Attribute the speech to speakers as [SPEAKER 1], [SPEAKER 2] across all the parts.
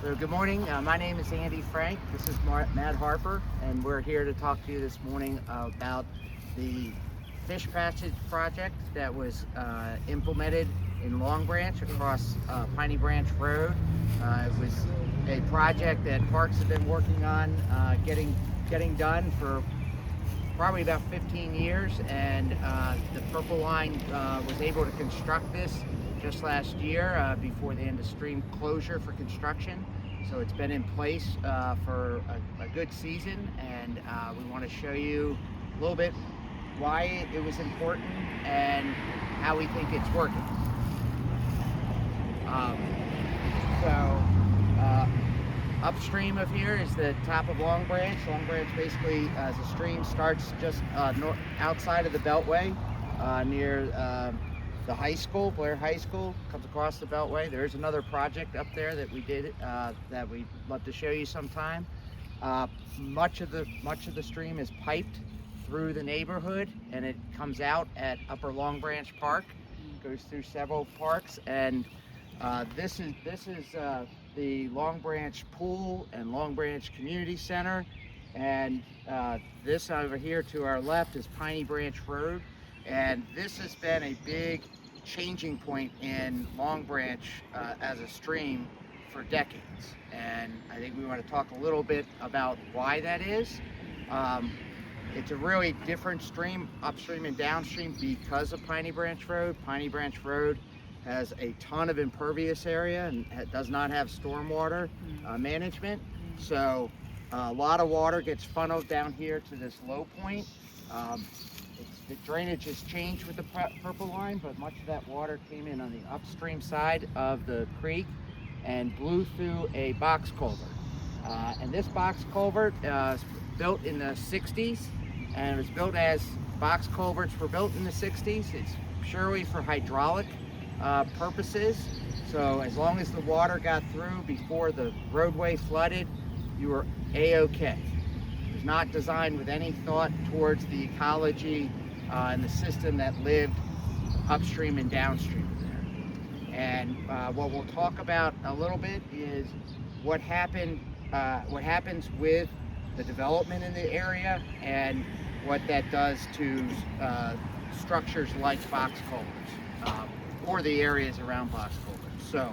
[SPEAKER 1] So good morning. My name is Andy Frank. This is Matt Harper, and we're here to talk to you this morning about the fish passage project that was implemented in Long Branch across Piney Branch Road. It was a project that Parks have been working on getting done for probably about 15 years, and the Purple Line was able to construct this just last year before the end of stream closure for construction. So it's been in place for a good season, and we want to show you a little bit why it was important and how we think it's working. Upstream of here is the top of Long Branch. Long Branch basically, as the stream starts just outside of the Beltway near the high school, Blair High School, comes across the Beltway. There's another project up there that we did that we'd love to show you sometime. Much of the stream is piped through the neighborhood, and it comes out at Upper Long Branch Park, goes through several parks, and this is the Long Branch Pool and Long Branch Community Center, and this over here to our left is Piney Branch Road. And this has been a big changing point in Long Branch as a stream for decades. And I think we want to talk a little bit about why that is. It's a really different stream, upstream and downstream, because of Piney Branch Road. Piney Branch Road has a ton of impervious area and does not have stormwater management. So a lot of water gets funneled down here to this low point. The drainage has changed with the Purple Line, but much of that water came in on the upstream side of the creek and blew through a box culvert. And this box culvert was built in the 60s, and it was built as box culverts were built in the 60s. It's purely for hydraulic purposes. So as long as the water got through before the roadway flooded, you were A-okay. It was not designed with any thought towards the ecology and the system that lived upstream and downstream there. And what we'll talk about a little bit is what happens with the development in the area and what that does to structures like box culverts or the areas around box culverts. So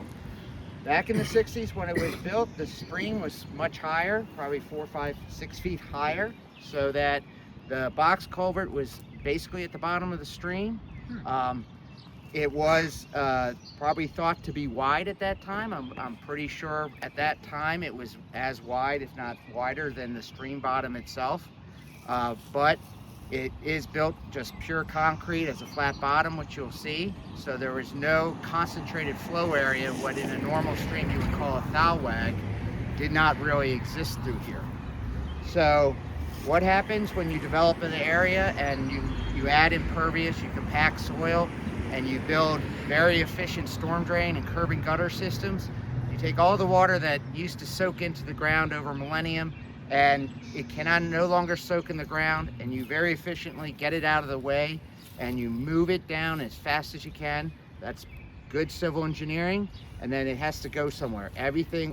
[SPEAKER 1] back in the 60s when it was built, the stream was much higher, probably 4, 5, 6 feet higher, so that the box culvert was basically at the bottom of the stream. It was probably thought to be wide at that time. I'm pretty sure at that time it was as wide, if not wider, than the stream bottom itself. But it is built just pure concrete as a flat bottom, which you'll see. So there was no concentrated flow area. What in a normal stream you would call a thalweg did not really exist through here. So what happens when you develop an area and you add impervious, you compact soil, and you build very efficient storm drain and curb and gutter systems? You take all the water that used to soak into the ground over millennium, and it cannot no longer soak in the ground, and you very efficiently get it out of the way, and you move it down as fast as you can. That's good civil engineering, and then it has to go somewhere.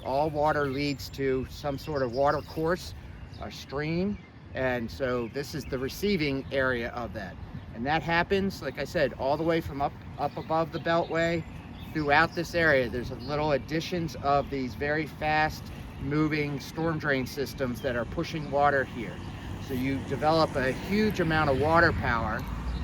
[SPEAKER 1] All water leads to some sort of water course, a stream, and so this is the receiving area of that. And that happens, like I said, all the way from up above the Beltway throughout this area. There's little additions of these very fast moving storm drain systems that are pushing water here. So you develop a huge amount of water power.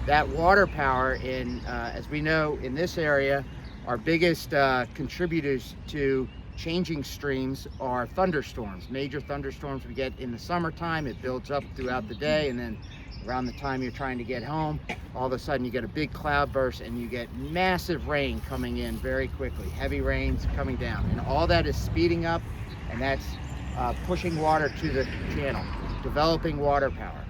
[SPEAKER 1] That water power, as we know in this area, our biggest contributors to changing streams are thunderstorms. Major thunderstorms we get in the summertime. It builds up throughout the day, and then around the time you're trying to get home, all of a sudden you get a big cloud burst and you get massive rain coming in very quickly, heavy rains coming down, and all that is speeding up, and that's pushing water to the channel, developing water power.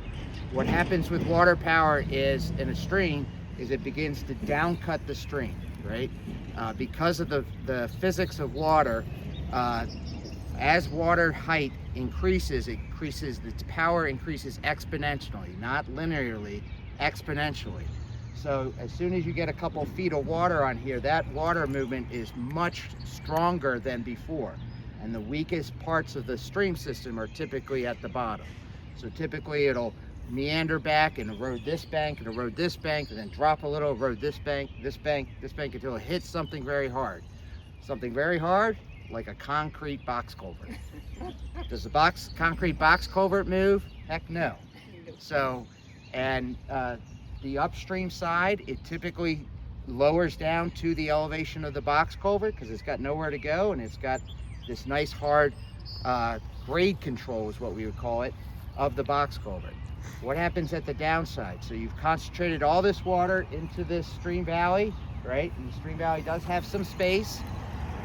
[SPEAKER 1] What happens with water power is, in a stream, is it begins to downcut the stream, right? Because of the physics of water, as water height increases, its power increases exponentially, not linearly, exponentially. So as soon as you get a couple feet of water on here, that water movement is much stronger than before. and the weakest parts of the stream system are typically at the bottom. So typically it'll meander back and erode this bank and erode this bank, and then drop a little, erode this bank, this bank, this bank, until it hits something very hard. Something very hard, like a concrete box culvert. Does the concrete box culvert move? Heck no. So, and the upstream side, it typically lowers down to the elevation of the box culvert because it's got nowhere to go, and it's got this nice hard grade control is what we would call it, of the box culvert. What happens at the downside? So you've concentrated all this water into this stream valley, right? And the stream valley does have some space,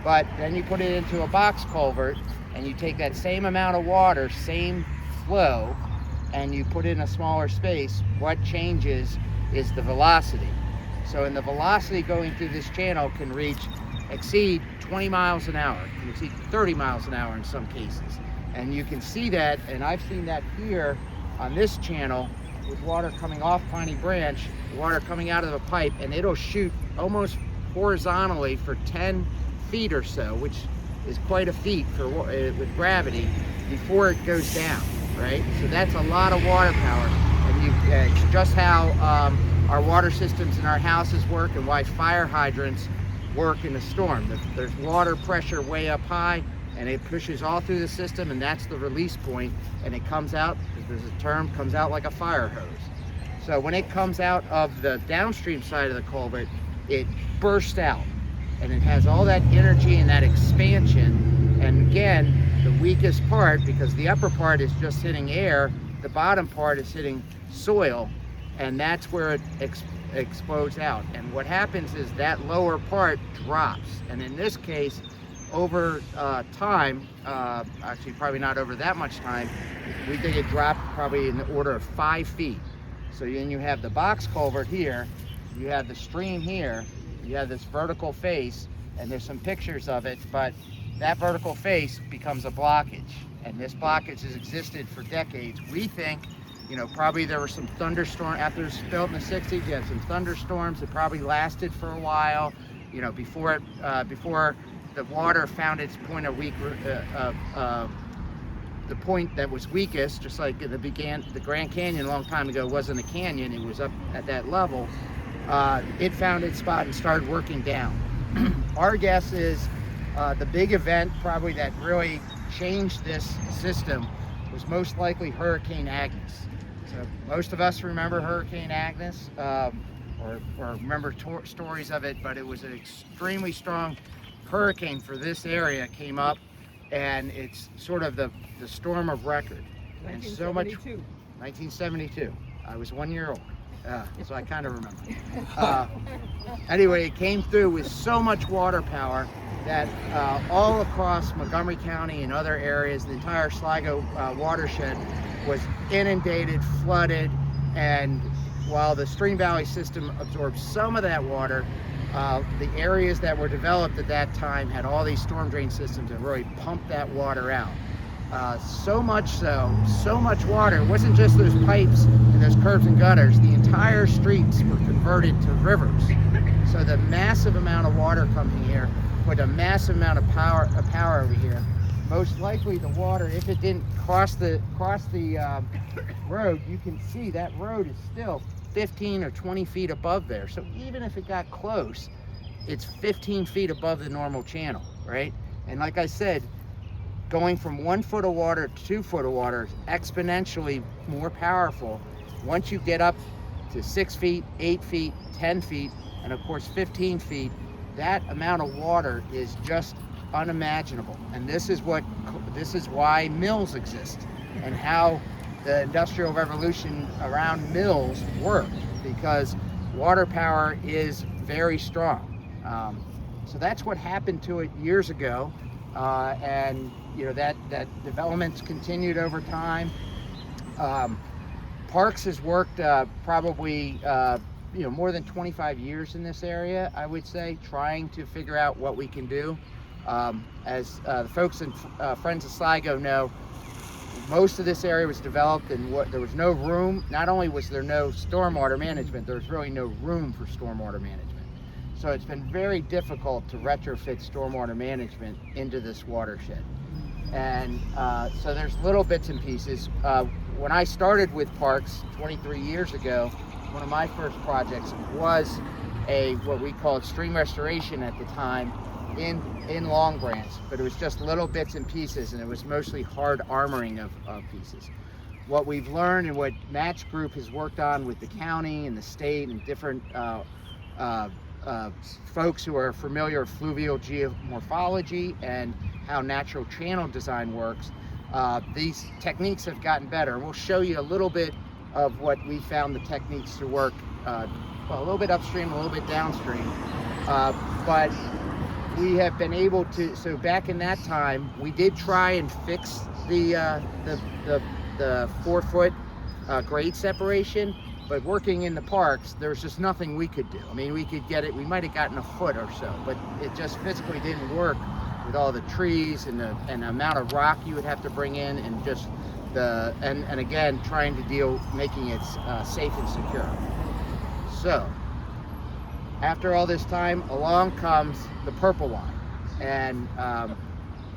[SPEAKER 1] but then you put it into a box culvert and you take that same amount of water, same flow, and you put it in a smaller space. What changes is the velocity. So in the velocity going through this channel can exceed 20 miles an hour, can exceed 30 miles an hour in some cases. And you can see that, and I've seen that here on this channel with water coming off Piney Branch, water coming out of a pipe, and it'll shoot almost horizontally for 10 feet or so, which is quite a feat for with gravity before it goes down, right? So that's a lot of water power, and it's just how our water systems in our houses work and why fire hydrants work in a storm. There's water pressure way up high, and it pushes all through the system, and that's the release point, and it comes out, there's a term, comes out like a fire hose. So when it comes out of the downstream side of the culvert, it bursts out, and it has all that energy and that expansion. And again, the weakest part, because the upper part is just hitting air, the bottom part is hitting soil, and that's where it explodes out. And what happens is that lower part drops, and in this case, over time, actually probably not over that much time, we think it dropped probably in the order of 5 feet. So then you have the box culvert here, you have the stream here, you have this vertical face, and there's some pictures of it, but that vertical face becomes a blockage, and this blockage has existed for decades. We think, you know, probably there were some thunderstorms after it was built in the 60s. You had some thunderstorms that probably lasted for a while, you know, before the water found its point of the point that was weakest. Just like the Grand Canyon a long time ago wasn't a canyon, it was up at that level. It found its spot and started working down. Our guess is the big event probably that really changed this system was most likely Hurricane Agnes. So most of us remember Hurricane Agnes, or remember stories of it, but it was an extremely strong hurricane for this area. Came up, and it's sort of the storm of record. And so much. 1972. I was 1 year old, so I kind of remember. Anyway, it came through with so much water power that all across Montgomery County and other areas, the entire Sligo watershed was inundated, flooded, and while the stream valley system absorbed some of that water, the areas that were developed at that time had all these storm drain systems that really pumped that water out. So much water. It wasn't just those pipes and those curbs and gutters. The entire streets were converted to rivers. So the massive amount of water coming here put a massive amount of power over here. Most likely the water, if it didn't cross the road, you can see that road is still 15 or 20 feet above there. So even if it got close, it's 15 feet above the normal channel, right? And like I said, going from 1 foot of water to 2 foot of water is exponentially more powerful. Once you get up to 6 feet, 8 feet, 10 feet, and of course 15 feet, that amount of water is just unimaginable. And this is why mills exist, and how the Industrial Revolution around mills worked, because water power is very strong. So that's what happened to it years ago, and you know that development's continued over time. Parks has worked probably more than 25 years in this area, I would say, trying to figure out what we can do. As the folks and friends of Sligo know, most of this area was developed and there was no room. Not only was there no stormwater management, there was really no room for stormwater management. So it's been very difficult to retrofit stormwater management into this watershed. And so there's little bits and pieces. When I started with parks 23 years ago, one of my first projects was what we called stream restoration at the time in Long Branch, but it was just little bits and pieces, and it was mostly hard armoring of pieces. What we've learned and what Matt's group has worked on with the county and the state and different folks who are familiar with fluvial geomorphology and how natural channel design works, these techniques have gotten better. We'll show you a little bit of what we found the techniques to work, well, a little bit upstream, a little bit downstream, but we have been able to. So back in that time, we did try and fix the 4-foot grade separation, but working in the parks, there's just nothing we could do. I mean, we could get it, we might have gotten a foot or so, but it just physically didn't work with all the trees and the amount of rock you would have to bring in, and just and again, trying to making it safe and secure. So after all this time, along comes the purple line, and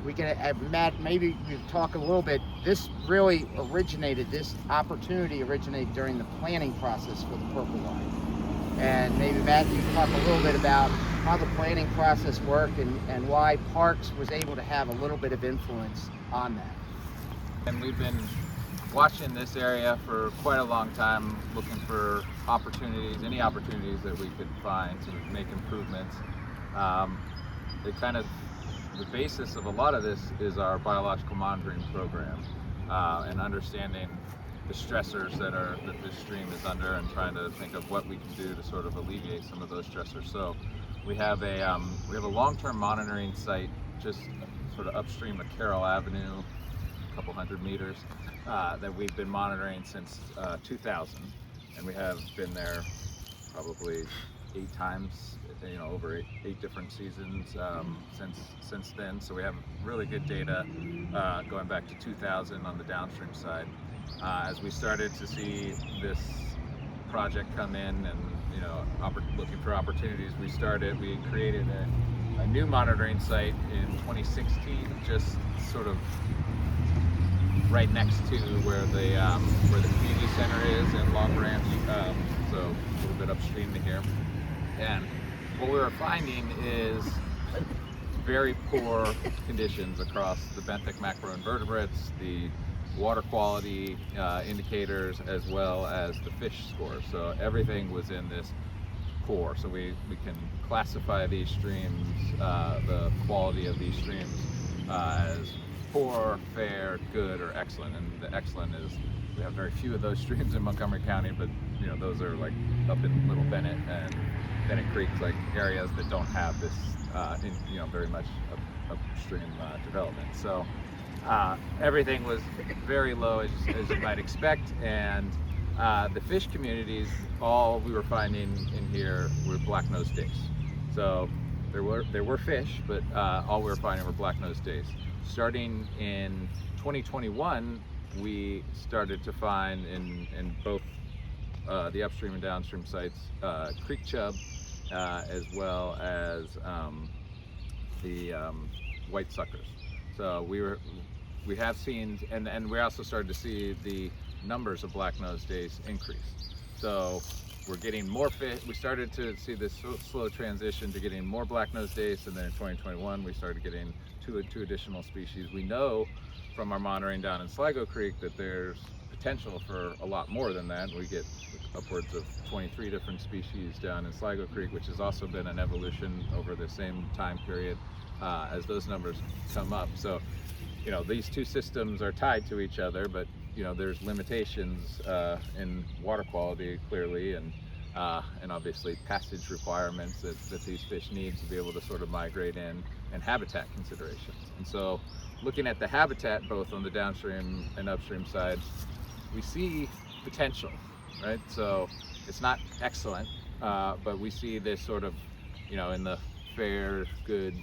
[SPEAKER 1] we can have Matt maybe you talk a little bit. This opportunity originated during the planning process for the purple line, and maybe Matt, you talk a little bit about how the planning process worked and why Parks was able to have a little bit of influence on that.
[SPEAKER 2] And we've been watching this area for quite a long time, looking for opportunities, any opportunities that we could find to make improvements. The basis of a lot of this is our biological monitoring program, and understanding the stressors that this stream is under, and trying to think of what we can do to sort of alleviate some of those stressors. So we have a long-term monitoring site just sort of upstream of Carroll Avenue, a couple hundred meters, that we've been monitoring since 2000, and we have been there probably 8 times, over eight different seasons since then. So we have really good data going back to 2000 on the downstream side. As we started to see this project come in and looking for opportunities, we created a new monitoring site in 2016, just sort of right next to where the community center is in Long Branch, so a little bit upstream to here. And what we were finding is very poor conditions across the benthic macroinvertebrates, the water quality indicators, as well as the fish scores. So everything was in this poor. So we can classify these streams, the quality of these streams, as poor, fair, good, or excellent. And the excellent is, we have very few of those streams in Montgomery County, but those are like up in Little Bennett and Bennett Creek, like areas that don't have this very much upstream development. So everything was very low, as you might expect, and the fish communities, all we were finding in here were black-nosed dace. So there were fish, but all we were finding were black-nosed dace. Starting in 2021, we started to find in both the upstream and downstream sites creek chub, as well as the white suckers. So we have seen, and we also started to see the numbers of black-nosed dace increase. So we're getting more fish. We started to see this slow transition to getting more black-nosed dace, and then in 2021 we started getting two additional species. We know from our monitoring down in Sligo Creek that there's potential for a lot more than that. We get upwards of 23 different species down in Sligo Creek, which has also been an evolution over the same time period as those numbers come up. So these two systems are tied to each other, but there's limitations in water quality, clearly, and obviously passage requirements that these fish need to be able to sort of migrate in, and habitat considerations. And so looking at the habitat both on the downstream and upstream side, we see potential, right? So it's not excellent, but we see this sort of, in the fair, good,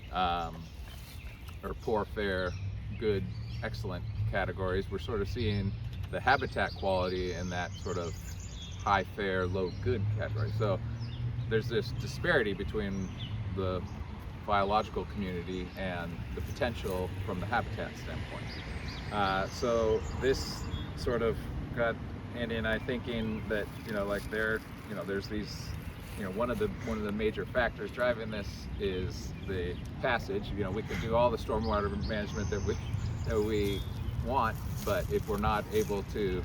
[SPEAKER 2] or poor, fair, good, excellent categories. We're sort of seeing the habitat quality in that sort of high, fair, low, good category. So there's this disparity between the biological community and the potential from the habitat standpoint. So this sort of got Andy and I thinking that, like there's these, one of the major factors driving this is the passage. We can do all the stormwater management that we want, but if we're not able to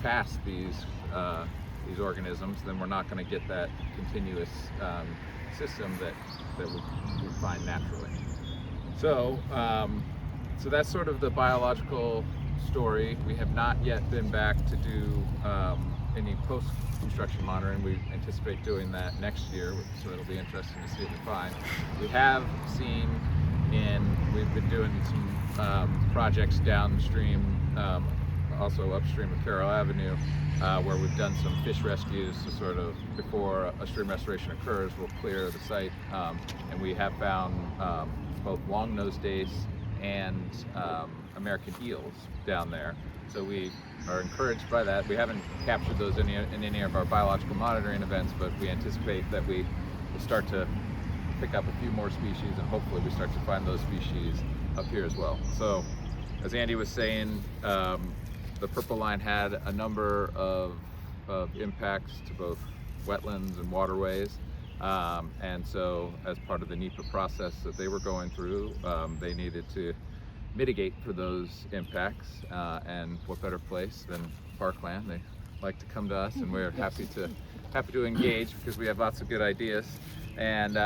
[SPEAKER 2] pass these organisms, then we're not going to get that continuous system that we find naturally. So that's sort of the biological story. We have not yet been back to do any post-construction monitoring. We anticipate doing that next year, so it'll be interesting to see what we find. We have seen, we've been doing some projects downstream, also upstream of Carroll Avenue, where we've done some fish rescues to sort of, before a stream restoration occurs, we'll clear the site, and we have found both long-nosed dace and American eels down there. So we are encouraged by that. We haven't captured those in any of our biological monitoring events, but we anticipate that we will start to pick up a few more species, and hopefully we start to find those species up here as well. So as Andy was saying, the purple line had a number of impacts to both wetlands and waterways. And so as part of the NEPA process that they were going through, they needed to mitigate for those impacts, and what better place than parkland? They like to come to us, and we're happy to engage because we have lots of good ideas. And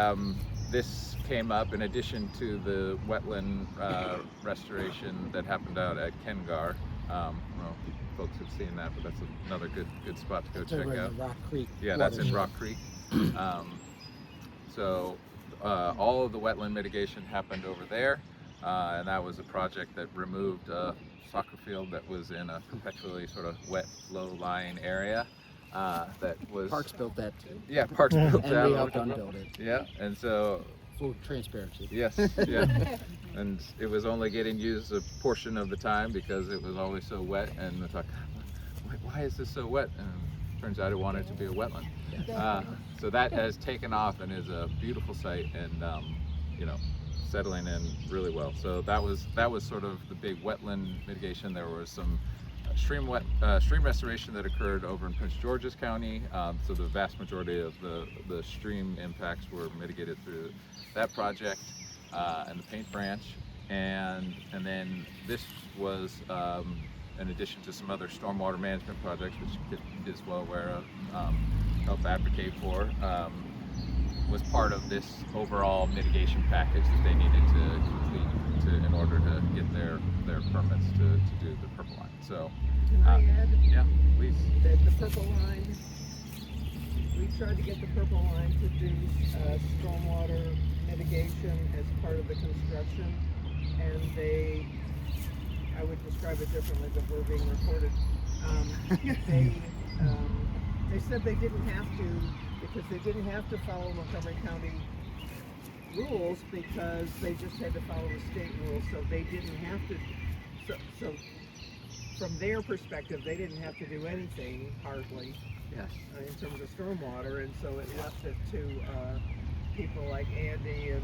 [SPEAKER 2] this came up in addition to the wetland restoration that happened out at Kengar. Well, folks have seen that, but that's another good spot to go check out.
[SPEAKER 3] Rock Creek.
[SPEAKER 2] Yeah, that's in Rock Creek. So all of the wetland mitigation happened over there, and that was a project that removed a soccer field that was in a perpetually sort of wet, low-lying area. That was
[SPEAKER 3] Parks built that too.
[SPEAKER 2] Yeah, Parks built that.
[SPEAKER 3] And we helped unbuild it.
[SPEAKER 2] Yeah, and so
[SPEAKER 3] Full transparency.
[SPEAKER 2] yes, yeah, and it was only getting used a portion of the time because it was always so wet. And it's like, why is this so wet? And turns out it wanted to be a wetland. So that has taken off and is a beautiful site, and settling in really well. So that was sort of the big wetland mitigation. There was some stream restoration that occurred over in Prince George's County. So the vast majority of the stream impacts were mitigated through that project, and the Piney Branch, and then this was in addition to some other stormwater management projects, which Kit is well aware of, help advocate for, was part of this overall mitigation package that they needed to complete in order to get their permits to do the purple line. So,
[SPEAKER 4] can I add?
[SPEAKER 2] Yeah, please.
[SPEAKER 4] That the purple line, we tried to get the purple line to do stormwater mitigation as part of the construction, and I would describe it differently, but we're being recorded. They said they didn't have to, because they didn't have to follow Montgomery County rules, because they just had to follow the state rules, so they didn't have to. So from their perspective, they didn't have to do anything hardly.
[SPEAKER 1] Yes.
[SPEAKER 4] In terms of stormwater, and so it left it to people like Andy and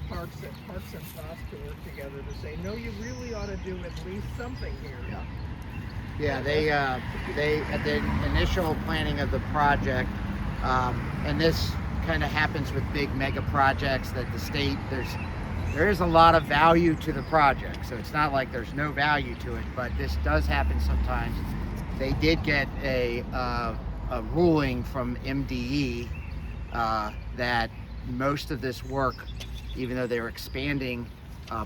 [SPEAKER 4] Parks and Foss to work together to say, no, you really ought to do at least something here.
[SPEAKER 1] Yeah. Yeah, they at the initial planning of the project, and this kind of happens with big mega projects that the state, there is a lot of value to the project, so it's not like there's no value to it, but this does happen sometimes. They did get a ruling from MDE that most of this work, even though they were expanding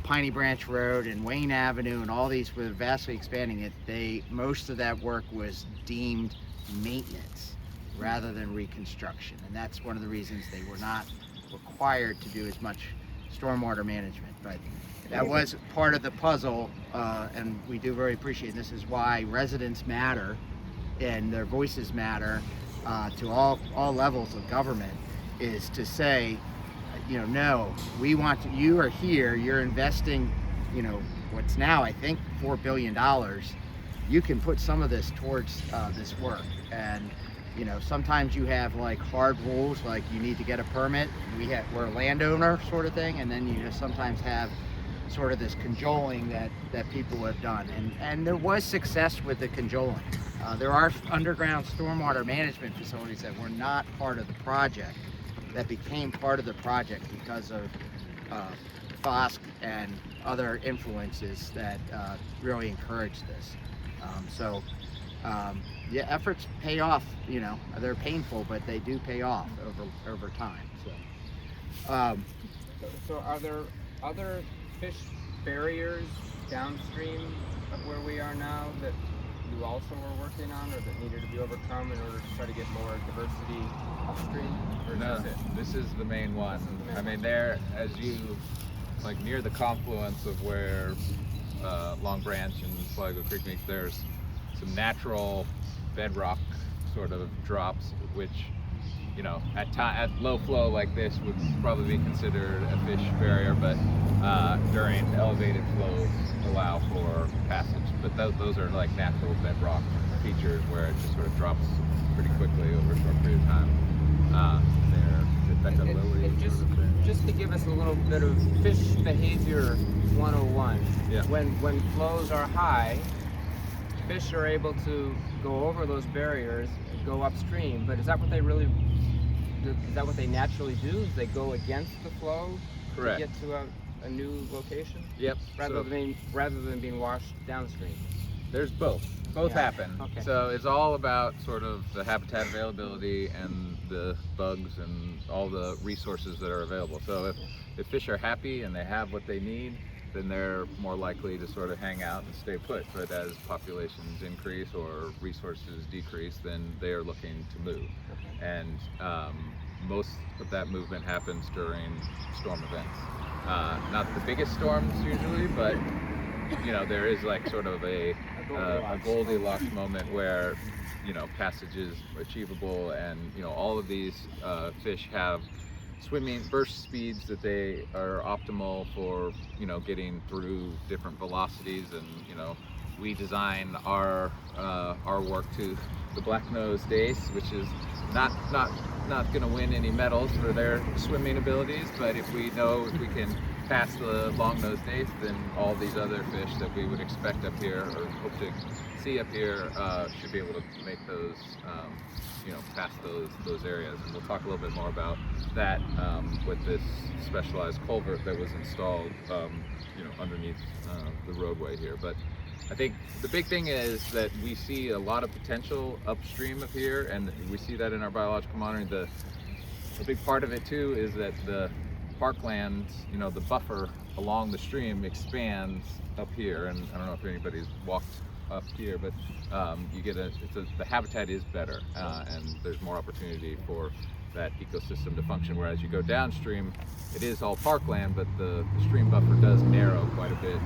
[SPEAKER 1] Piney Branch Road and Wayne Avenue and all these were vastly expanding it, most of that work was deemed maintenance rather than reconstruction, and that's one of the reasons they were not required to do as much stormwater management. But that was part of the puzzle, and we do very appreciate it. This is why residents matter and their voices matter to all levels of government, is to say, no, we want to, you are here, you're investing, what's now I think $4 billion. You can put some of this towards this work, and You know, sometimes you have like hard rules, like you need to get a permit. We're a landowner sort of thing, and then you just sometimes have sort of this cajoling that people have done, and there was success with the cajoling. There are underground stormwater management facilities that were not part of the project that became part of the project because of FOSC and other influences that really encouraged this. Yeah, efforts pay off. You know, they're painful, but they do pay off over time.
[SPEAKER 5] So are there other fish barriers downstream of where we are now that you also were working on, or that needed to be overcome in order to try to get more diversity upstream? Or
[SPEAKER 2] No,
[SPEAKER 5] is this it?
[SPEAKER 2] this is the main one.
[SPEAKER 5] This is the main
[SPEAKER 2] I mean,
[SPEAKER 5] one.
[SPEAKER 2] there, as you, like near the confluence of where Long Branch and Sligo Creek meet, there's some natural bedrock sort of drops, which, you know, at low flow like this would probably be considered a fish barrier, but during elevated flows allow for passage. But those are like natural bedrock features where it just sort of drops pretty quickly over a short period of time.
[SPEAKER 5] Just to give us a little bit of fish behavior 101.
[SPEAKER 2] Yeah.
[SPEAKER 5] When flows are high, fish are able to go over those barriers, go upstream. But is that what they naturally do? Is they go against the flow
[SPEAKER 2] Correct.
[SPEAKER 5] to get to a new location?
[SPEAKER 2] Yep.
[SPEAKER 5] Rather than being washed downstream.
[SPEAKER 2] There's both. Both
[SPEAKER 5] Yeah.
[SPEAKER 2] happen.
[SPEAKER 5] Okay.
[SPEAKER 2] So it's all about sort of the habitat availability and the bugs and all the resources that are available. So if fish are happy and they have what they need, then they're more likely to sort of hang out and stay put. But as populations increase or resources decrease, then they are looking to move. And most of that movement happens during storm events. Not the biggest storms usually, but you know, there is like sort of a Goldilocks moment where, you know, passage is achievable, and you know, all of these fish have swimming burst speeds that they are optimal for, you know, getting through different velocities. And you know, we design our work to the black nose dace, which is not going to win any medals for their swimming abilities, but if we can pass the long nose dace, then all these other fish that we would expect up here or hope to see up here should be able to make those, you know, pass those areas. And we'll talk a little bit more about that with this specialized culvert that was installed, you know, underneath the roadway here. But I think the big thing is that we see a lot of potential upstream of here, and we see that in our biological monitoring. The big part of it too is that the parkland, you know, the buffer along the stream expands up here, and I don't know if anybody's walked up here, but you get the habitat is better, and there's more opportunity for that ecosystem to function. Whereas you go downstream, it is all parkland, but the stream buffer does narrow quite a bit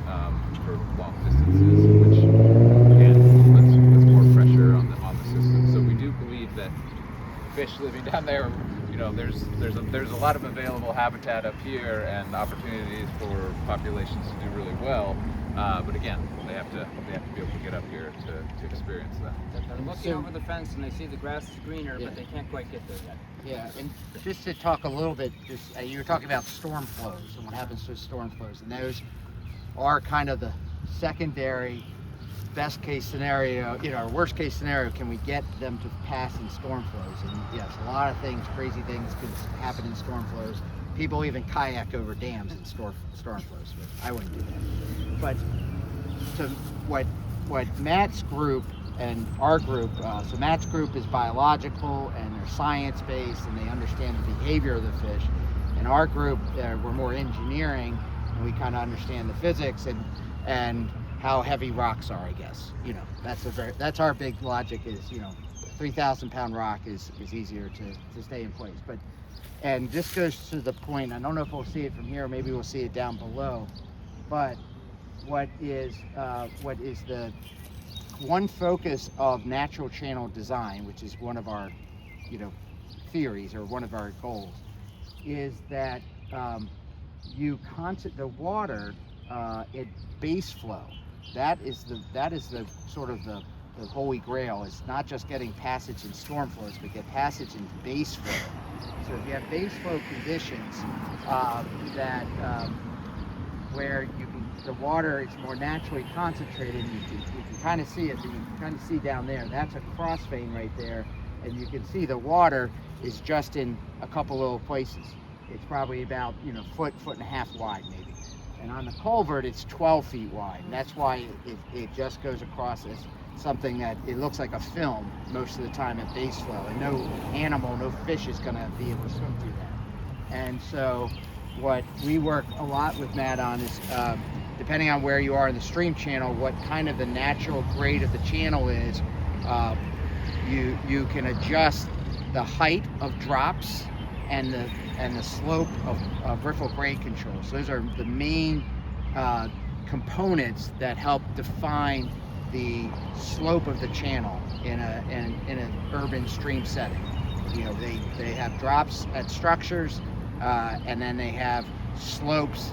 [SPEAKER 2] for long distances, which again puts more pressure on the system. So we do believe that fish living down there, you know, there's a lot of available habitat up here and opportunities for populations to do really well. But again, they have to be able to get up here to experience that.
[SPEAKER 5] They're looking over the fence and they see the grass is greener,
[SPEAKER 1] Yeah.
[SPEAKER 5] but they can't quite get there yet.
[SPEAKER 1] Yeah, and just to talk a little bit, you were talking about storm flows and what happens to storm flows, and those are kind of the secondary best case scenario, you know, or worst case scenario. Can we get them to pass in storm flows? And yes, a lot of things, crazy things could happen in storm flows. People even kayak over dams in storm flows, but I wouldn't do that. But so what Matt's group and our group, so Matt's group is biological and they're science-based and they understand the behavior of the fish. And our group, we're more engineering, and we kind of understand the physics and how heavy rocks are, I guess. You know, that's our big logic is, you know, 3,000 pound rock is easier to stay in place. But, and this goes to the point, I don't know if we'll see it from here, maybe we'll see it down below, but what is the one focus of natural channel design, which is one of our, you know, theories or one of our goals, is that the water at base flow, that is the sort of the the holy grail is not just getting passage in storm flows, but get passage into base flow. So if you have base flow conditions where the water is more naturally concentrated, you can kind of see it. You can kind of see down there. That's a cross vein right there, and you can see the water is just in a couple little places. It's probably about foot and a half wide maybe. And on the culvert, it's 12 feet wide. And that's why it just goes across as something that it looks like a film most of the time at base flow. And no animal, no fish is going to be able to swim through that. And so what we work a lot with Matt on is, depending on where you are in the stream channel, what kind of the natural grade of the channel is, you can adjust the height of drops and the slope of riffle grade control. So those are the main components that help define the slope of the channel in an urban stream setting. They have drops at structures, and then they have slopes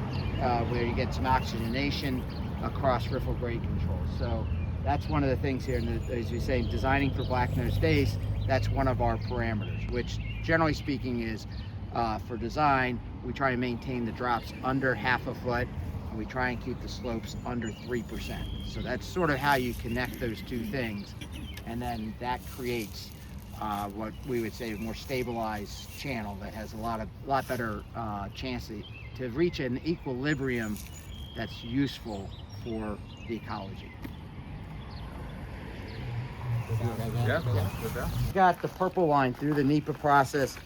[SPEAKER 1] where you get some oxygenation across riffle grade control. So that's one of the things here, and as you say, designing for black-nosed dace, that's one of our parameters, which generally speaking is, for design, we try to maintain the drops under half a foot, and we try and keep the slopes under 3%. So that's sort of how you connect those two things, and then that creates what we would say a more stabilized channel that has a lot better chance to reach an equilibrium that's useful for the ecology.
[SPEAKER 2] Yeah.
[SPEAKER 1] We got the purple line through the NEPA process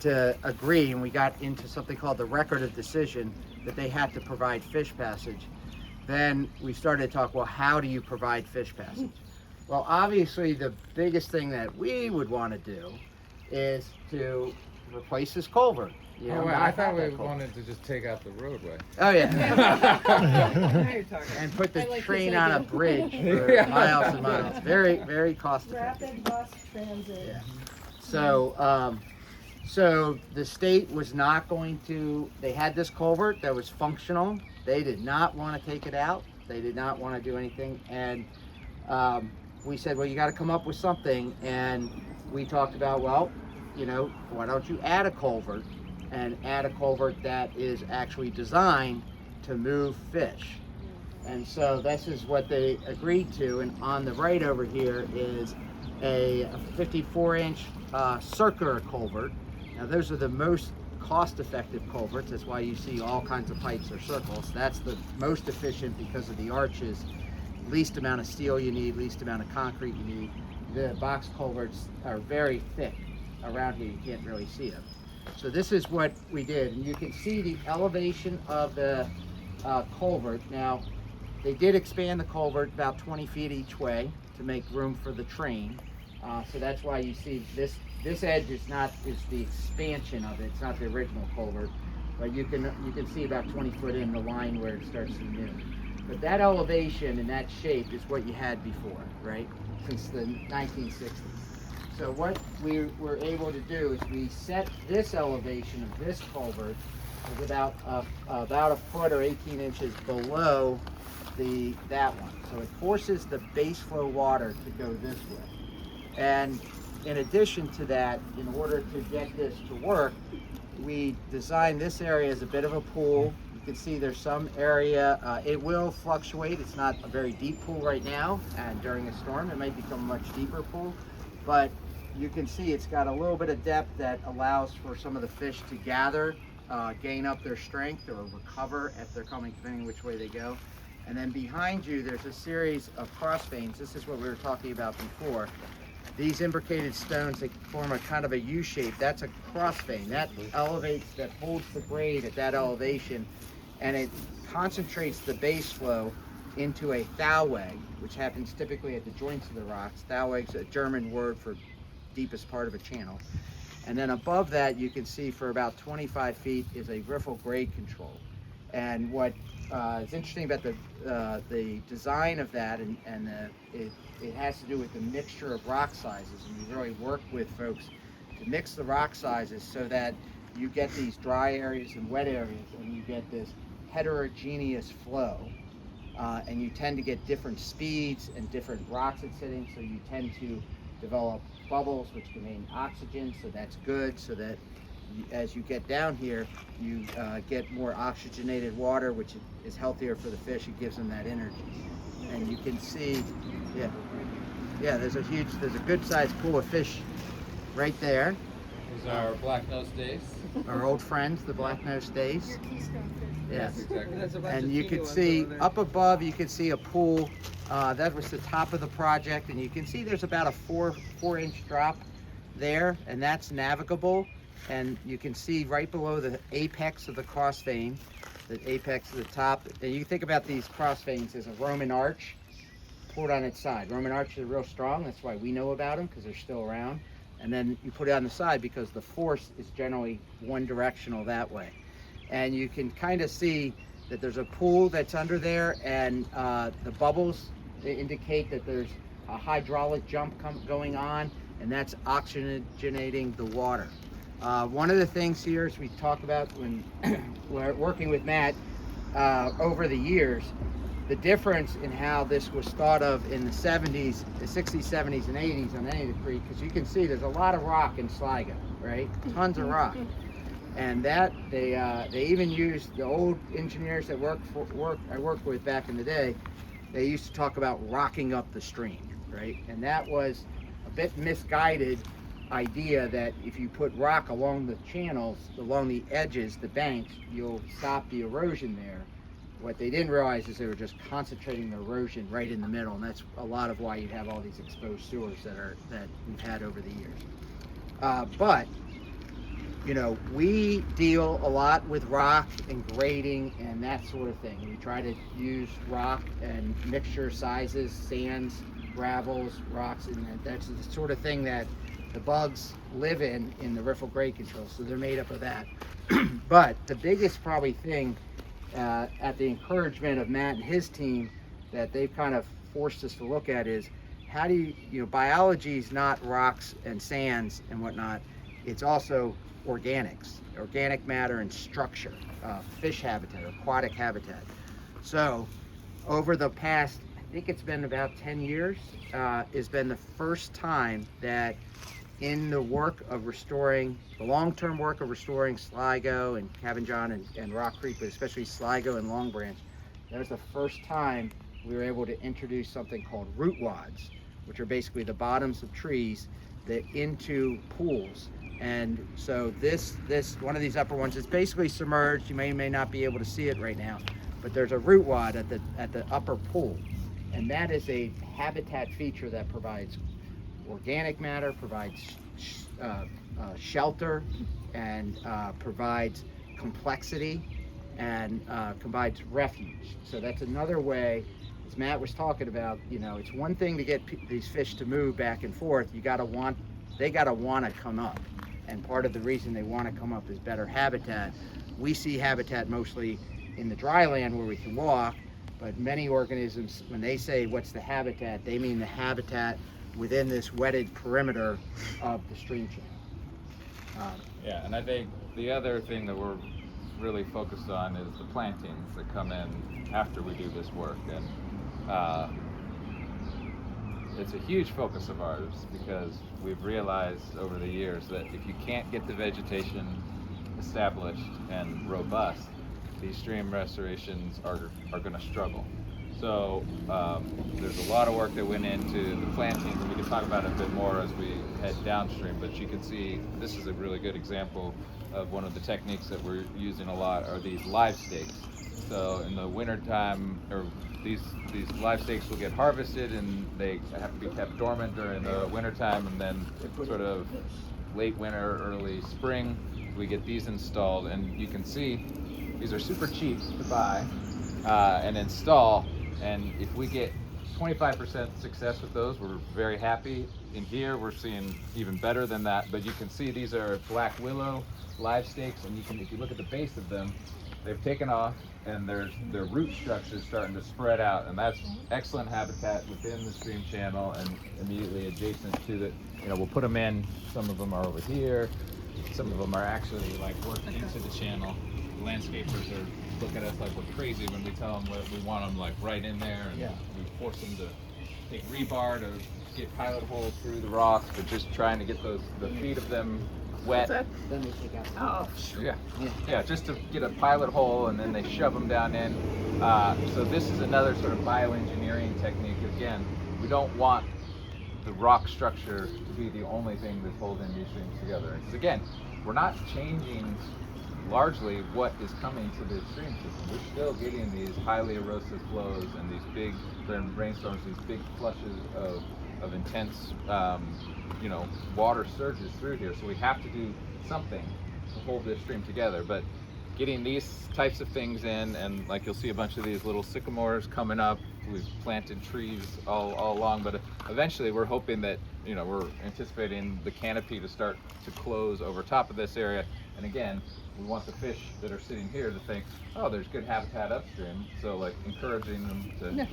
[SPEAKER 1] to agree, and we got into something called the record of decision that they had to provide fish passage. Then we started to talk, well, how do you provide fish passage? Well, obviously the biggest thing that we would want to do is to replace this culvert.
[SPEAKER 2] I thought we wanted to just take out the roadway.
[SPEAKER 1] Oh yeah.
[SPEAKER 4] Now you're talking.
[SPEAKER 1] And put the
[SPEAKER 6] I like
[SPEAKER 1] train
[SPEAKER 6] this
[SPEAKER 1] on a
[SPEAKER 6] idea.
[SPEAKER 1] bridge for miles and miles. Very, very cost effective.
[SPEAKER 6] Rapid bus transit.
[SPEAKER 1] Yeah. So the state was not going to, they had this culvert that was functional. They did not want to take it out. They did not want to do anything. And we said, well, you got to come up with something. And we talked about, well, why don't you add a culvert, and add a culvert that is actually designed to move fish. And so this is what they agreed to. And on the right over here is a 54-inch circular culvert. Now those are the most cost-effective culverts. That's why you see all kinds of pipes or circles. That's the most efficient because of the arches. Least amount of steel you need, least amount of concrete you need. The box culverts are very thick. Around here you can't really see them. So this is what we did, and you can see the elevation of the culvert. Now they did expand the culvert about 20 feet each way to make room for the train. So that's why you see this edge is the expansion of it. It's not the original culvert, but you can see about 20 foot in the line where it starts to new. But that elevation and that shape is what you had before, right? Since the 1960s. So what we were able to do is we set this elevation of this culvert is about a foot or 18 inches below that one. So it forces the base flow water to go this way. And in addition to that, in order to get this to work, we designed this area as a bit of a pool. You can see there's some area, it will fluctuate. It's not a very deep pool right now, and during a storm it might become a much deeper pool. But you can see it's got a little bit of depth that allows for some of the fish to gather, gain up their strength or recover if they're coming, depending which way they go. And then behind you, there's a series of cross veins. This is what we were talking about before. These imbricated stones, they form a kind of a U shape. That's a cross vein. That elevates, that holds the grade at that elevation, and it concentrates the base flow into a thoweg, which happens typically at the joints of the rocks. Thoweg's a German word for deepest part of a channel. And then above that, you can see for about 25 feet is a riffle grade control. And what is interesting about the design of that, it has to do with the mixture of rock sizes. And we really work with folks to mix the rock sizes so that you get these dry areas and wet areas, and you get this heterogeneous flow. and you tend to get different speeds and different rocks it's hitting, so you tend to develop bubbles which contain oxygen, so that's good, so that as you get down here, you get more oxygenated water, which is healthier for the fish. It gives them that energy. And you can see, there's a good sized pool of fish right there.
[SPEAKER 2] These are our black-nosed dace.
[SPEAKER 1] Our old friends, the black-nosed dace. Yes.
[SPEAKER 2] Exactly.
[SPEAKER 5] There's a bunch
[SPEAKER 1] And
[SPEAKER 5] of
[SPEAKER 1] you
[SPEAKER 5] teeny
[SPEAKER 1] can
[SPEAKER 5] ones
[SPEAKER 1] see
[SPEAKER 5] over there.
[SPEAKER 1] up above, you can see a pool. That was the top of the project, and you can see there's about a 4-inch drop there, and that's navigable. And you can see right below the apex of the cross vein, the apex of the top. And you can think about these cross veins as a Roman arch poured on its side. Roman arches are real strong. That's why we know about them, because they're still around. And then you put it on the side because the force is generally one directional that way. And you can kind of see that there's a pool that's under there, and the bubbles, they indicate that there's a hydraulic jump going on, and that's oxygenating the water. One of the things here is we talk about when we're working with Matt over the years, the difference in how this was thought of in the 70s, the 60s, 70s, and 80s on any of the creek, because you can see there's a lot of rock in Sligo, right? Tons of rock. And that they even used, the old engineers that I worked with back in the day, they used to talk about rocking up the stream, right? And that was a bit misguided idea that if you put rock along the channels, along the edges, the banks, you'll stop the erosion there. What they didn't realize is they were just concentrating the erosion right in the middle, and that's a lot of why you have all these exposed sewers that we've had over the years. But you know, we deal a lot with rock and grading and that sort of thing. We try to use rock and mixture sizes, sands, gravels, rocks, and that's the sort of thing that the bugs live in the riffle grade control, so they're made up of that. But the biggest probably thing at the encouragement of Matt and his team that they've kind of forced us to look at is how do you biology is not rocks and sands and whatnot, it's also organics, organic matter and structure, fish habitat, aquatic habitat. So over the past, I think it's been about 10 years, has been the first time that in the work of restoring, the long-term work of restoring Sligo and Cabin John and Rock Creek, but especially Sligo and Long Branch, that was the first time we were able to introduce something called root wads, which are basically the bottoms of trees that into pools. And so this one of these upper ones is basically submerged. You may not be able to see it right now, but there's a root wad at the upper pool, and that is a habitat feature that provides organic matter, provides shelter, and provides complexity, and provides refuge. So that's another way, as Matt was talking about, you know, it's one thing to get these fish to move back and forth. They gotta want to come up. And part of the reason they want to come up is better habitat. We see habitat mostly in the dry land where we can walk, but many organisms, when they say what's the habitat, they mean the habitat within this wetted perimeter of the stream channel.
[SPEAKER 2] Yeah, and I think the other thing that we're really focused on is the plantings that come in after we do this work. And it's a huge focus of ours because we've realized over the years that if you can't get the vegetation established and robust, these stream restorations are going to struggle. So there's a lot of work that went into the plantings, and we can talk about it a bit more as we head downstream, but you can see this is a really good example of one of the techniques that we're using a lot are these live stakes. So in the winter time, or these live stakes will get harvested and they have to be kept dormant during the winter time, and then sort of late winter, early spring, we get these installed. And you can see these are super cheap to buy and install, and if we get 25% success with those, we're very happy. In here we're seeing even better than that, but you can see these are black willow live stakes, and you can, if you look at the base of them, they've taken off and their root structure is starting to spread out, and that's excellent habitat within the stream channel and immediately adjacent to the, you know, we'll put them in, some of them are over here, some of them are actually like worked into the channel. The landscapers are look at us like we're crazy when we tell them we want them like right in there, and
[SPEAKER 1] Yeah.
[SPEAKER 2] we force them to take rebar to get pilot holes through the rocks, but just trying to get the feet of them wet.
[SPEAKER 4] What's that?
[SPEAKER 1] Then we take out.
[SPEAKER 4] Oh,
[SPEAKER 2] Yeah, just to get a pilot hole, and then they shove them down in. So this is another sort of bioengineering technique. Again, we don't want the rock structure to be the only thing that's holding these streams together. Because again, we're not changing largely what is coming to the stream system. We're still getting these highly erosive flows and these big, during rainstorms, these big flushes of intense, water surges through here. So we have to do something to hold this stream together. But getting these types of things in, and like you'll see a bunch of these little sycamores coming up. We've planted trees all along, but eventually we're hoping that, we're anticipating the canopy to start to close over top of this area. And again, we want the fish that are sitting here to think, oh, there's good habitat upstream. So like encouraging them to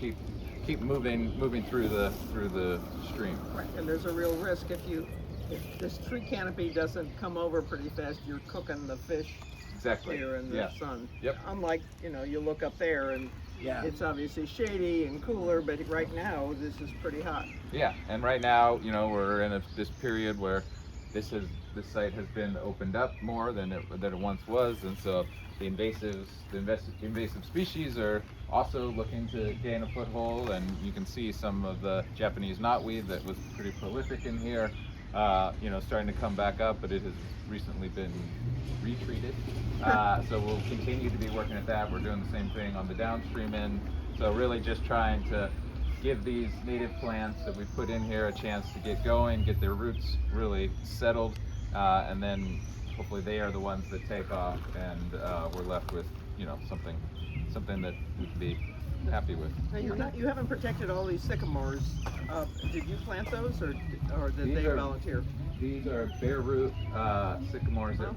[SPEAKER 2] keep moving through the stream.
[SPEAKER 4] right. And there's a real risk if this tree canopy doesn't come over pretty fast, you're cooking the fish
[SPEAKER 2] Exactly.
[SPEAKER 4] here in the sun.
[SPEAKER 2] Yep.
[SPEAKER 4] Unlike, you look up there and
[SPEAKER 1] Yeah.
[SPEAKER 4] it's obviously shady and cooler, but right now this is pretty hot.
[SPEAKER 2] Yeah, and right now, we're in this period where this site has been opened up more than it once was, and so the invasive species are also looking to gain a foothold, and you can see some of the Japanese knotweed that was pretty prolific in here, starting to come back up, but it has recently been retreated. So we'll continue to be working at that. We're doing the same thing on the downstream end. So really just trying to give these native plants that we put in here a chance to get going, get their roots really settled, and then hopefully they are the ones that take off, and we're left with something that we can be happy with.
[SPEAKER 4] Now you haven't protected all these sycamores. Did you plant those, or did
[SPEAKER 2] These
[SPEAKER 4] they
[SPEAKER 2] are-
[SPEAKER 4] volunteer?
[SPEAKER 2] These are bare root sycamores that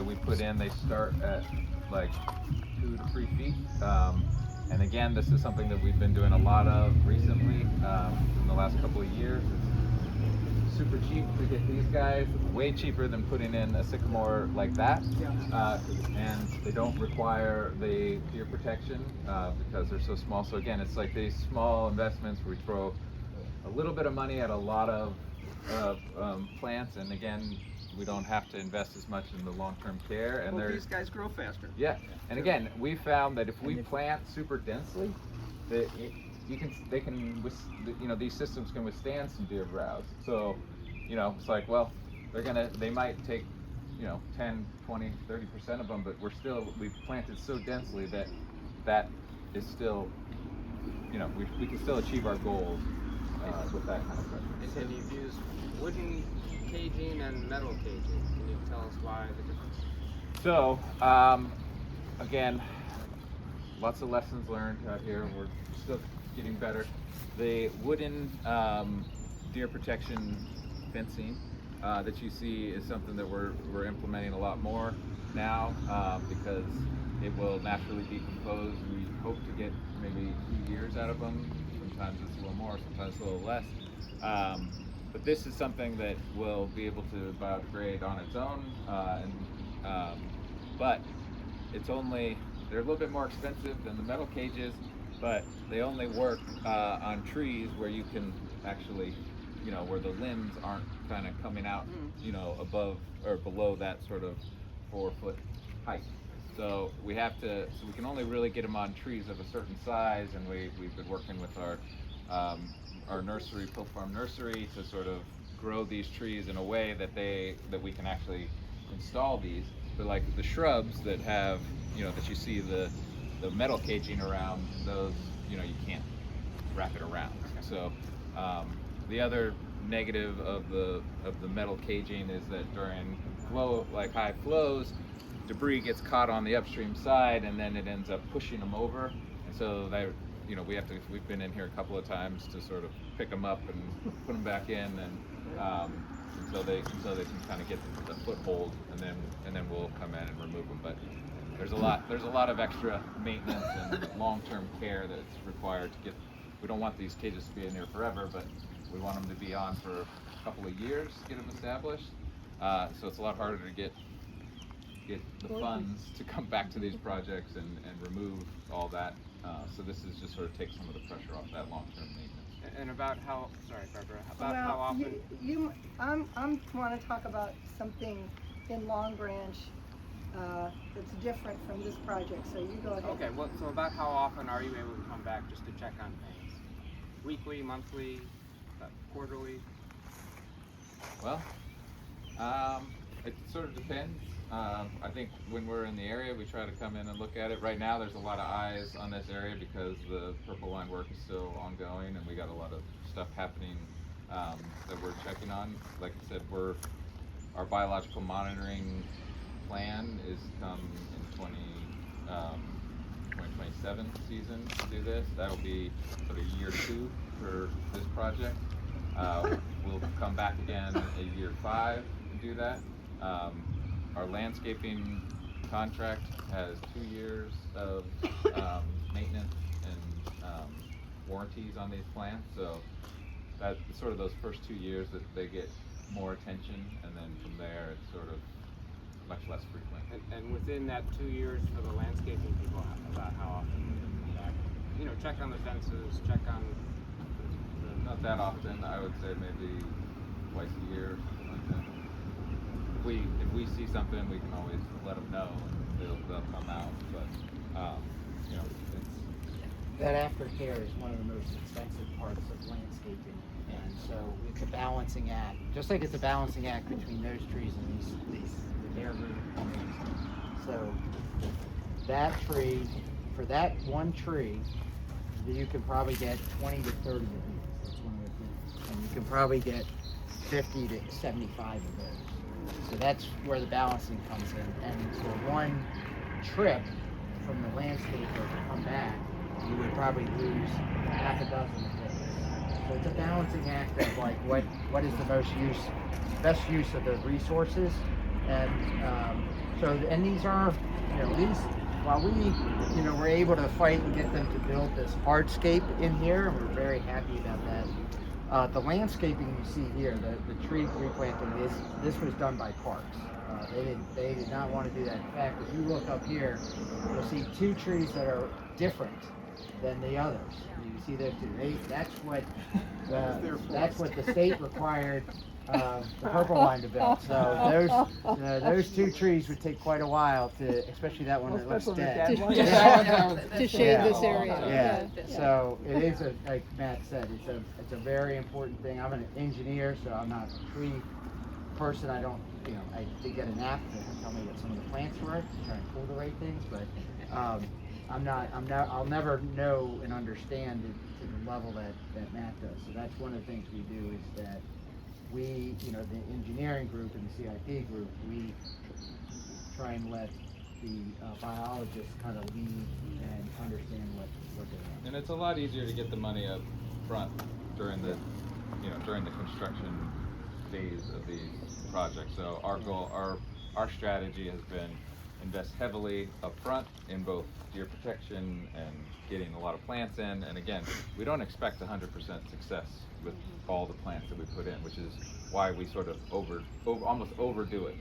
[SPEAKER 2] we put in. They start at like 2 to 3 feet. And again, this is something that we've been doing a lot of recently in the last couple of years. It's super cheap to get these guys, way cheaper than putting in a sycamore like that. And they don't require the deer protection because they're so small. So again, it's like these small investments where we throw a little bit of money at a lot of plants, and again, we don't have to invest as much in the long-term care. And
[SPEAKER 4] Well, these guys grow faster.
[SPEAKER 2] yeah, and again, we found that if we plant super densely, that these systems can withstand some deer browse. So, it's like, well, they might take, 10, 20, 30% of them, but we've planted so densely that is still, we can still achieve our goals with that kind of pressure.
[SPEAKER 5] And you've used wooden caging and metal caging. Can you tell us why the difference?
[SPEAKER 2] So, again, lots of lessons learned out here. We're still getting better. The wooden deer protection fencing that you see is something that we're implementing a lot more now because it will naturally decompose. We hope to get maybe 2 years out of them. Sometimes it's a little more, sometimes a little less. But this is something that will be able to biodegrade on its own, but they're a little bit more expensive than the metal cages, but they only work on trees where you can actually, where the limbs aren't kind of coming out, above or below that sort of 4-foot height. So we can only really get them on trees of a certain size, and we've been working with our nursery, Pill Farm Nursery, to sort of grow these trees in a way that we can actually install these. But like the shrubs that have, that you see the metal caging around, those, you can't wrap it around. So the other negative of the metal caging is that during high flows, debris gets caught on the upstream side, and then it ends up pushing them over. And so we've been in here a couple of times to sort of pick them up and put them back in, and until they can kind of get the foothold, and then we'll come in and remove them. But there's a lot of extra maintenance and long-term care that's required to get. We don't want these cages to be in here forever, but we want them to be on for a couple of years to get them established. So it's a lot harder to get get the funds to come back to these projects and remove all that. So this is just sort of take some of the pressure off that long-term maintenance.
[SPEAKER 5] And about how, sorry, Barbara, about how
[SPEAKER 6] Well,
[SPEAKER 5] often?
[SPEAKER 6] I'm want to talk about something in Long Branch that's different from this project, so you go ahead.
[SPEAKER 5] Okay, well, so about how often are you able to come back just to check on things? Weekly, monthly, quarterly?
[SPEAKER 2] Well, it sort of depends. I think when we're in the area, we try to come in and look at it. Right now, there's a lot of eyes on this area because the Purple Line work is still ongoing, and we got a lot of stuff happening that we're checking on. Like I said, our biological monitoring plan is come in 2027 season to do this. That'll be sort of year 2 for this project. We'll come back again in year 5 and do that. Our landscaping contract has 2 years of maintenance and warranties on these plants, so that's sort of those first 2 years that they get more attention, and then from there it's sort of much less frequent.
[SPEAKER 5] And within that 2 years for the landscaping people, about how often do they come back? You know, check on the fences, check on
[SPEAKER 2] Not that often. I would say maybe twice a year or something like that. If we see something, we can always let them know, and they'll come out. But you know,
[SPEAKER 3] That aftercare is one of the most expensive parts of landscaping, and so it's a balancing act. Just like it's a balancing act between those trees and these bare root trees. So that tree, for that one tree, you can probably get 20 to 30 of these. That's one of the things, and you can probably get 50 to 75 of those. So that's where the balancing comes in. And for one trip from the landscaper to come back, you would probably lose half a dozen of those. So it's a balancing act of like what is the best use of the resources. And and these are, while we, we're able to fight and get them to build this hardscape in here, and we're very happy about that. The landscaping you see here, the tree replanting, this was done by Parks. They did not want to do that. In fact, if you look up here, you'll see 2 trees that are different than the others. You see those 2. That's what the state required the Purple Line to build. So those 2 trees would take quite a while to, especially that one that looks dead.
[SPEAKER 6] To shade this area.
[SPEAKER 3] Yeah. So it is like Matt said, it's a very important thing. I'm an engineer, so I'm not a tree person. I don't, I did get an app to tell me what some of the plants were to try and pull the right things, but I'll never know and understand it to the level that Matt does. So that's one of the things we do is that we, the engineering group and the CIP group, we try and let the biologists kind of lead and understand what they're doing.
[SPEAKER 2] and it's a lot easier to get the money up front during the construction phase of these projects. So our goal, our strategy has been invest heavily up front in both deer protection and getting a lot of plants in. And again, we don't expect 100% success with all the plants that we put in, which is why we sort of almost overdo it,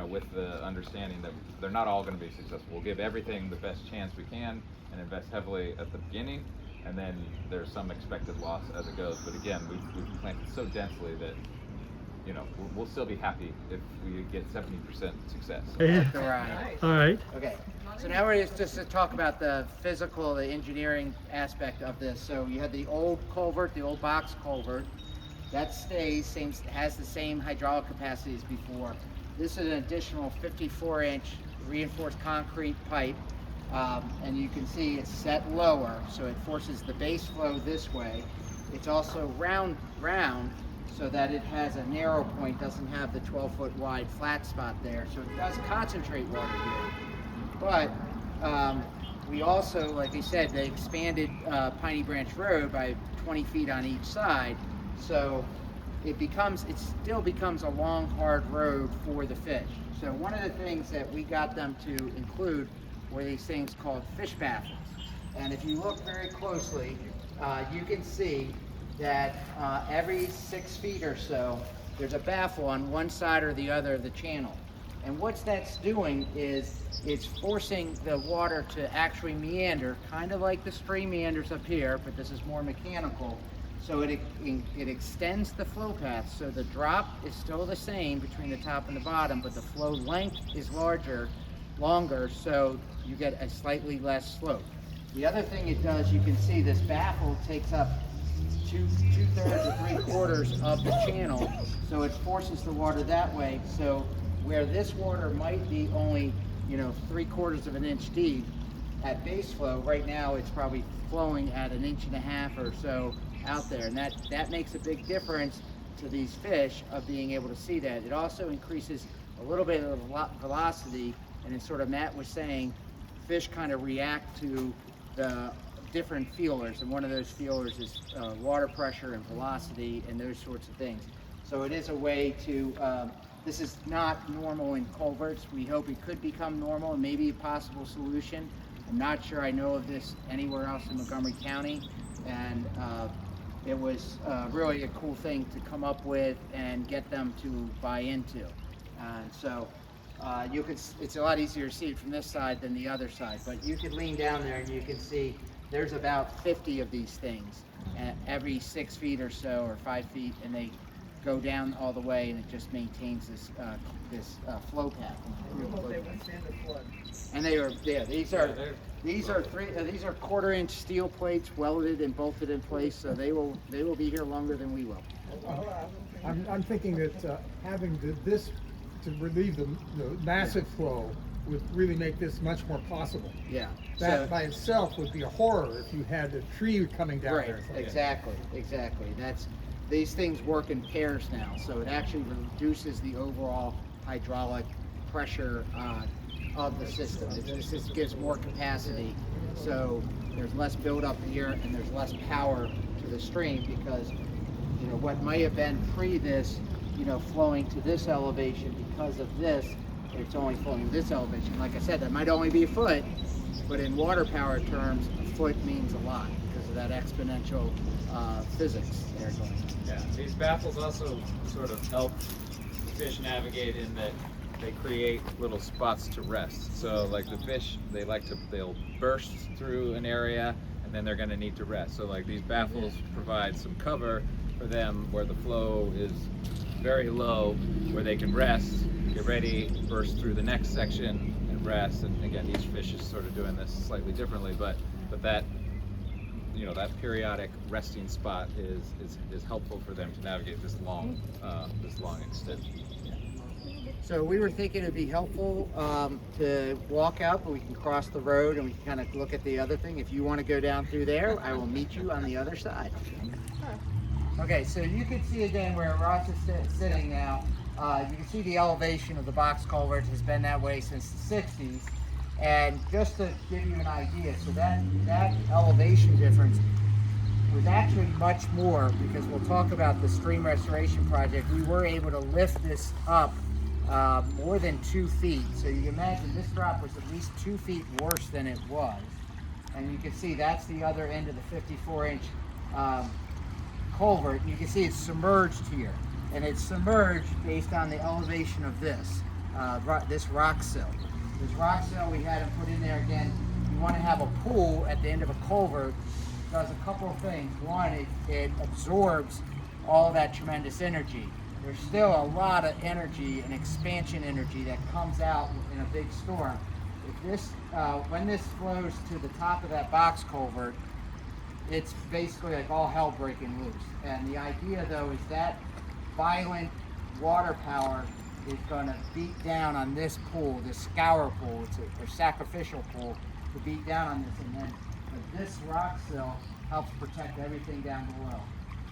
[SPEAKER 2] with the understanding that they're not all going to be successful. We'll give everything the best chance we can and invest heavily at the beginning, and then there's some expected loss as it goes. But again, we've planted so densely that we'll still be happy if we get 70% success.
[SPEAKER 1] Right.
[SPEAKER 7] All right.
[SPEAKER 1] Okay, so now we're just to talk about the physical, the engineering aspect of this. So you had the old culvert, the old box culvert, that stays, has the same hydraulic capacity as before. This is an additional 54-inch reinforced concrete pipe, and you can see it's set lower, so it forces the base flow this way. It's also round, so that it has a narrow point, doesn't have the 12-foot wide flat spot there, so it does concentrate water here. But we also, like I said, they expanded Piney Branch Road by 20 feet on each side, so it still becomes a long, hard road for the fish. So one of the things that we got them to include were these things called fish baffles. And if you look very closely, you can see that every 6 feet or so, there's a baffle on one side or the other of the channel.
[SPEAKER 3] And what that's doing is it's forcing the water to actually meander, kind of like the stream meanders up here, but this is more mechanical. So it extends the flow path. So the drop is still the same between the top and the bottom, but the flow length is longer, so you get a slightly less slope. The other thing it does, you can see this baffle takes up two-thirds to three-quarters of the channel, so it forces the water that way. So where this water might be only, 3/4 of an inch deep at base flow, right now it's probably flowing at 1.5 inches or so out there, and that makes a big difference to these fish of being able to see that. It also increases a little bit of velocity, and it's sort of Matt was saying, fish kind of react to the different feelers, and one of those feelers is water pressure and velocity and those sorts of things. So it is a way to, this is not normal in culverts. We hope it could become normal and maybe a possible solution. I'm not sure I know of this anywhere else in Montgomery County, and it was really a cool thing to come up with and get them to buy into. So it's a lot easier to see it from this side than the other side, but you could lean down there and you can see there's about 50 of these things every 6 feet or so, or 5 feet, and they go down all the way, and it just maintains this flow path.
[SPEAKER 4] We hope they withstand the flood.
[SPEAKER 3] And these are 1/4-inch steel plates welded and bolted in place, so they will be here longer than we will.
[SPEAKER 7] I'm thinking that having this to relieve the massive flow would really make this much more possible.
[SPEAKER 3] Yeah.
[SPEAKER 7] That by itself would be a horror if you had a tree coming down
[SPEAKER 3] Right,
[SPEAKER 7] there.
[SPEAKER 3] exactly. These things work in pairs now, so it actually reduces the overall hydraulic pressure of the system. It just gives more capacity, so there's less buildup here and there's less power to the stream, because what might have been pre this, flowing to this elevation, because of this, it's only flowing to this elevation. Like I said, that might only be a foot, but in water power terms, a foot means a lot because of that exponential physics there going on.
[SPEAKER 8] Yeah, these baffles also sort of help
[SPEAKER 2] fish navigate in that they create little spots to rest. So like the fish, they'll burst through an area and then they're going to need to rest. So like these baffles provide some cover for them where the flow is very low, where they can rest, get ready, burst through the next section and rest. And again, each fish is sort of doing this slightly differently, but that, you know, that periodic resting spot is helpful for them to navigate this long extent.
[SPEAKER 3] So we were thinking it'd be helpful to walk out, but we can cross the road and we can kind of look at the other thing. If you want to go down through there, I will meet you on the other side. Okay, so you can see again where Ross is sitting now. You can see the elevation of the box culvert has been that way since the 60s. And just to give you an idea, so that elevation difference was actually much more, because we'll talk about the stream restoration project. We were able to lift this up more than 2 feet. So you can imagine this drop was at least 2 feet worse than it was. And you can see that's the other end of the 54-inch culvert. You can see it's submerged here. And it's submerged based on the elevation of this rock sill. This rock sill we had them put in there again. You want to have a pool at the end of a culvert. It does a couple of things. One, it absorbs all that tremendous energy. There's still a lot of energy and expansion energy that comes out in a big storm. If this, when this flows to the top of that box culvert, it's basically like all hell breaking loose. And the idea though is that violent water power is going to beat down on this pool, this scour pool, or sacrificial pool, to beat down on this, and then this rock sill helps protect everything down below.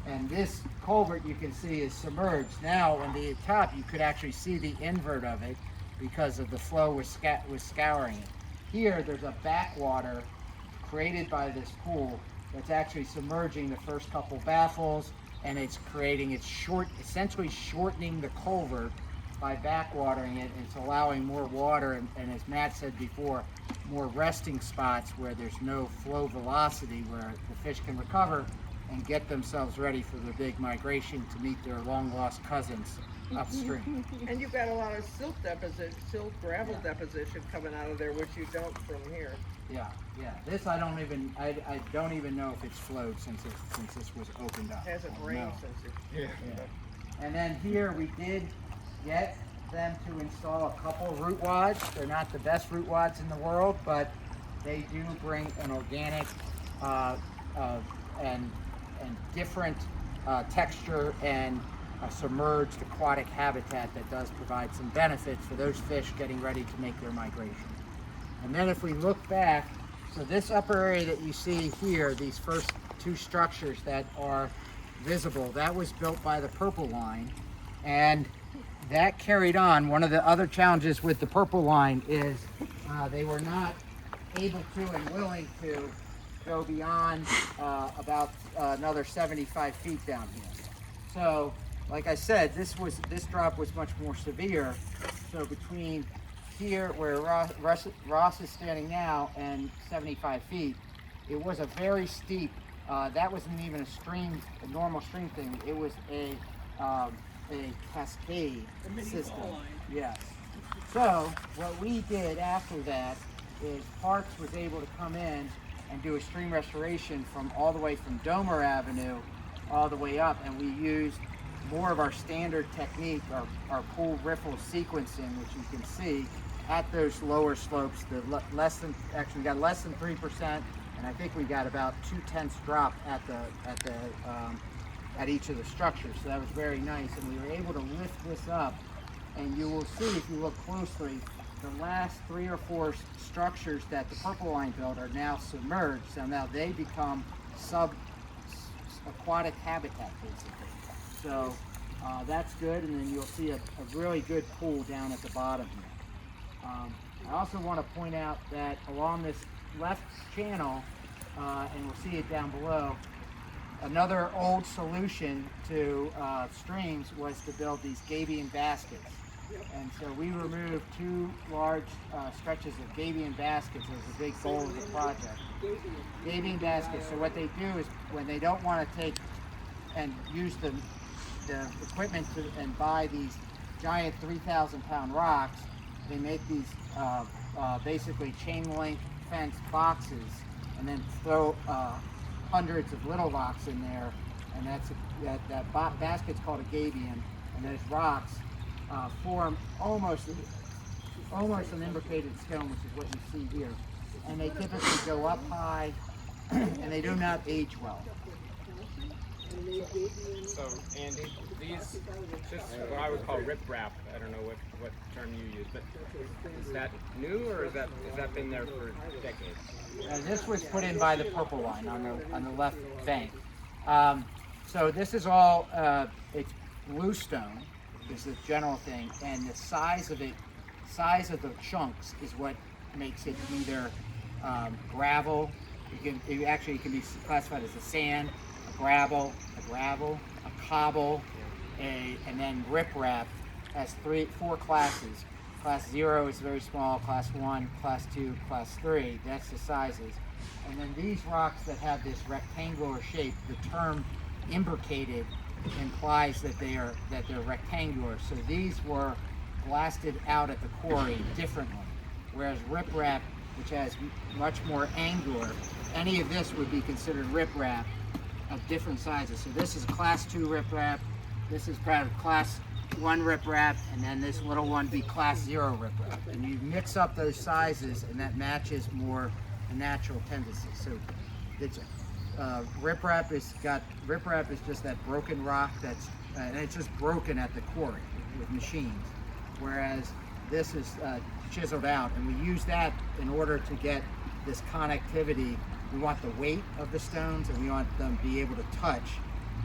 [SPEAKER 3] And this culvert, you can see, is submerged. Now on the top you could actually see the invert of it because of the flow was scouring it. Here there's a backwater created by this pool that's actually submerging the first couple baffles, and it's essentially shortening the culvert by backwatering it. It's allowing more water and as Matt said before, more resting spots where there's no flow velocity, where the fish can recover and get themselves ready for the big migration to meet their long lost cousins
[SPEAKER 1] upstream.
[SPEAKER 4] And you've got a lot of silt gravel deposition coming out of there, which you don't from here.
[SPEAKER 1] Yeah. This I don't even know if it's flowed since this was opened up.
[SPEAKER 4] Hasn't
[SPEAKER 1] So,
[SPEAKER 4] rained
[SPEAKER 1] no.
[SPEAKER 4] since
[SPEAKER 1] Yeah. And then here we did get them to install a couple root wads. They're not the best root wads in the world, but they do bring an organic and different texture and a submerged aquatic habitat that does provide some benefits for those fish getting ready to make their migration. And then if we look back, so this upper area that you see here, these first two structures that are visible, that was built by the Purple Line, and that carried on. One of the other challenges with the Purple Line is they were not able to and willing to go beyond about another 75 feet down here. So, like I said, this drop was much more severe. So between here, where Ross is standing now, and 75 feet, it was a very steep. That wasn't even a normal stream thing. It was a cascade system. Yes. So what we did after that is Parks was able to come in and do a stream restoration from all the way from Domer Avenue all the way up, and we used more of our standard technique, our pool riffle sequencing, which you can see at those lower slopes. We got less than 3%, and I think we got about 0.2 drop at each of the structures. So that was very nice, and we were able to lift this up. And you will see, if you look closely, the last 3 or 4 structures that the Purple Line built are now submerged. So now they become aquatic habitat, basically. So that's good, and then you'll see a really good pool down at the bottom here. I also want to point out that along this left channel, and we'll see it down below, another old solution to streams was to build these gabion baskets. And so we removed 2 large stretches of gabion baskets as a big goal of the project. Gabion baskets, so what they do is when they don't want to take and use the equipment and buy these giant 3,000-pound rocks, they make these basically chain link fence boxes and then throw hundreds of little rocks in there, and that basket's called a gabion, and those rocks form almost an imbricated stone, which is what you see here. And they typically go up high, and they do not age well.
[SPEAKER 5] So, Andy, these, just what I would call riprap, I don't know what term you use, but is that new, or has that been there for decades?
[SPEAKER 1] This was put in by the Purple Line on the left bank. So this is all, it's bluestone is the general thing, and the size of the chunks is what makes it either gravel. It can be classified as a sand, a gravel, a cobble, and then riprap has 4 classes. Class 0 is very small, class 1, class 2, class 3, that's the sizes. And then these rocks that have this rectangular shape, the term imbricated implies that they're rectangular. So these were blasted out at the quarry differently. Whereas riprap, which has much more angular, any of this would be considered riprap of different sizes. So this is a class 2 riprap, this is class 1 riprap, and then this little one be class 0 riprap. And you mix up those sizes, and that matches more the natural tendency. So it's riprap is just that broken rock that's and it's just broken at the quarry with machines, whereas this is chiseled out, and we use that in order to get this connectivity. We want the weight of the stones, and we want them to be able to touch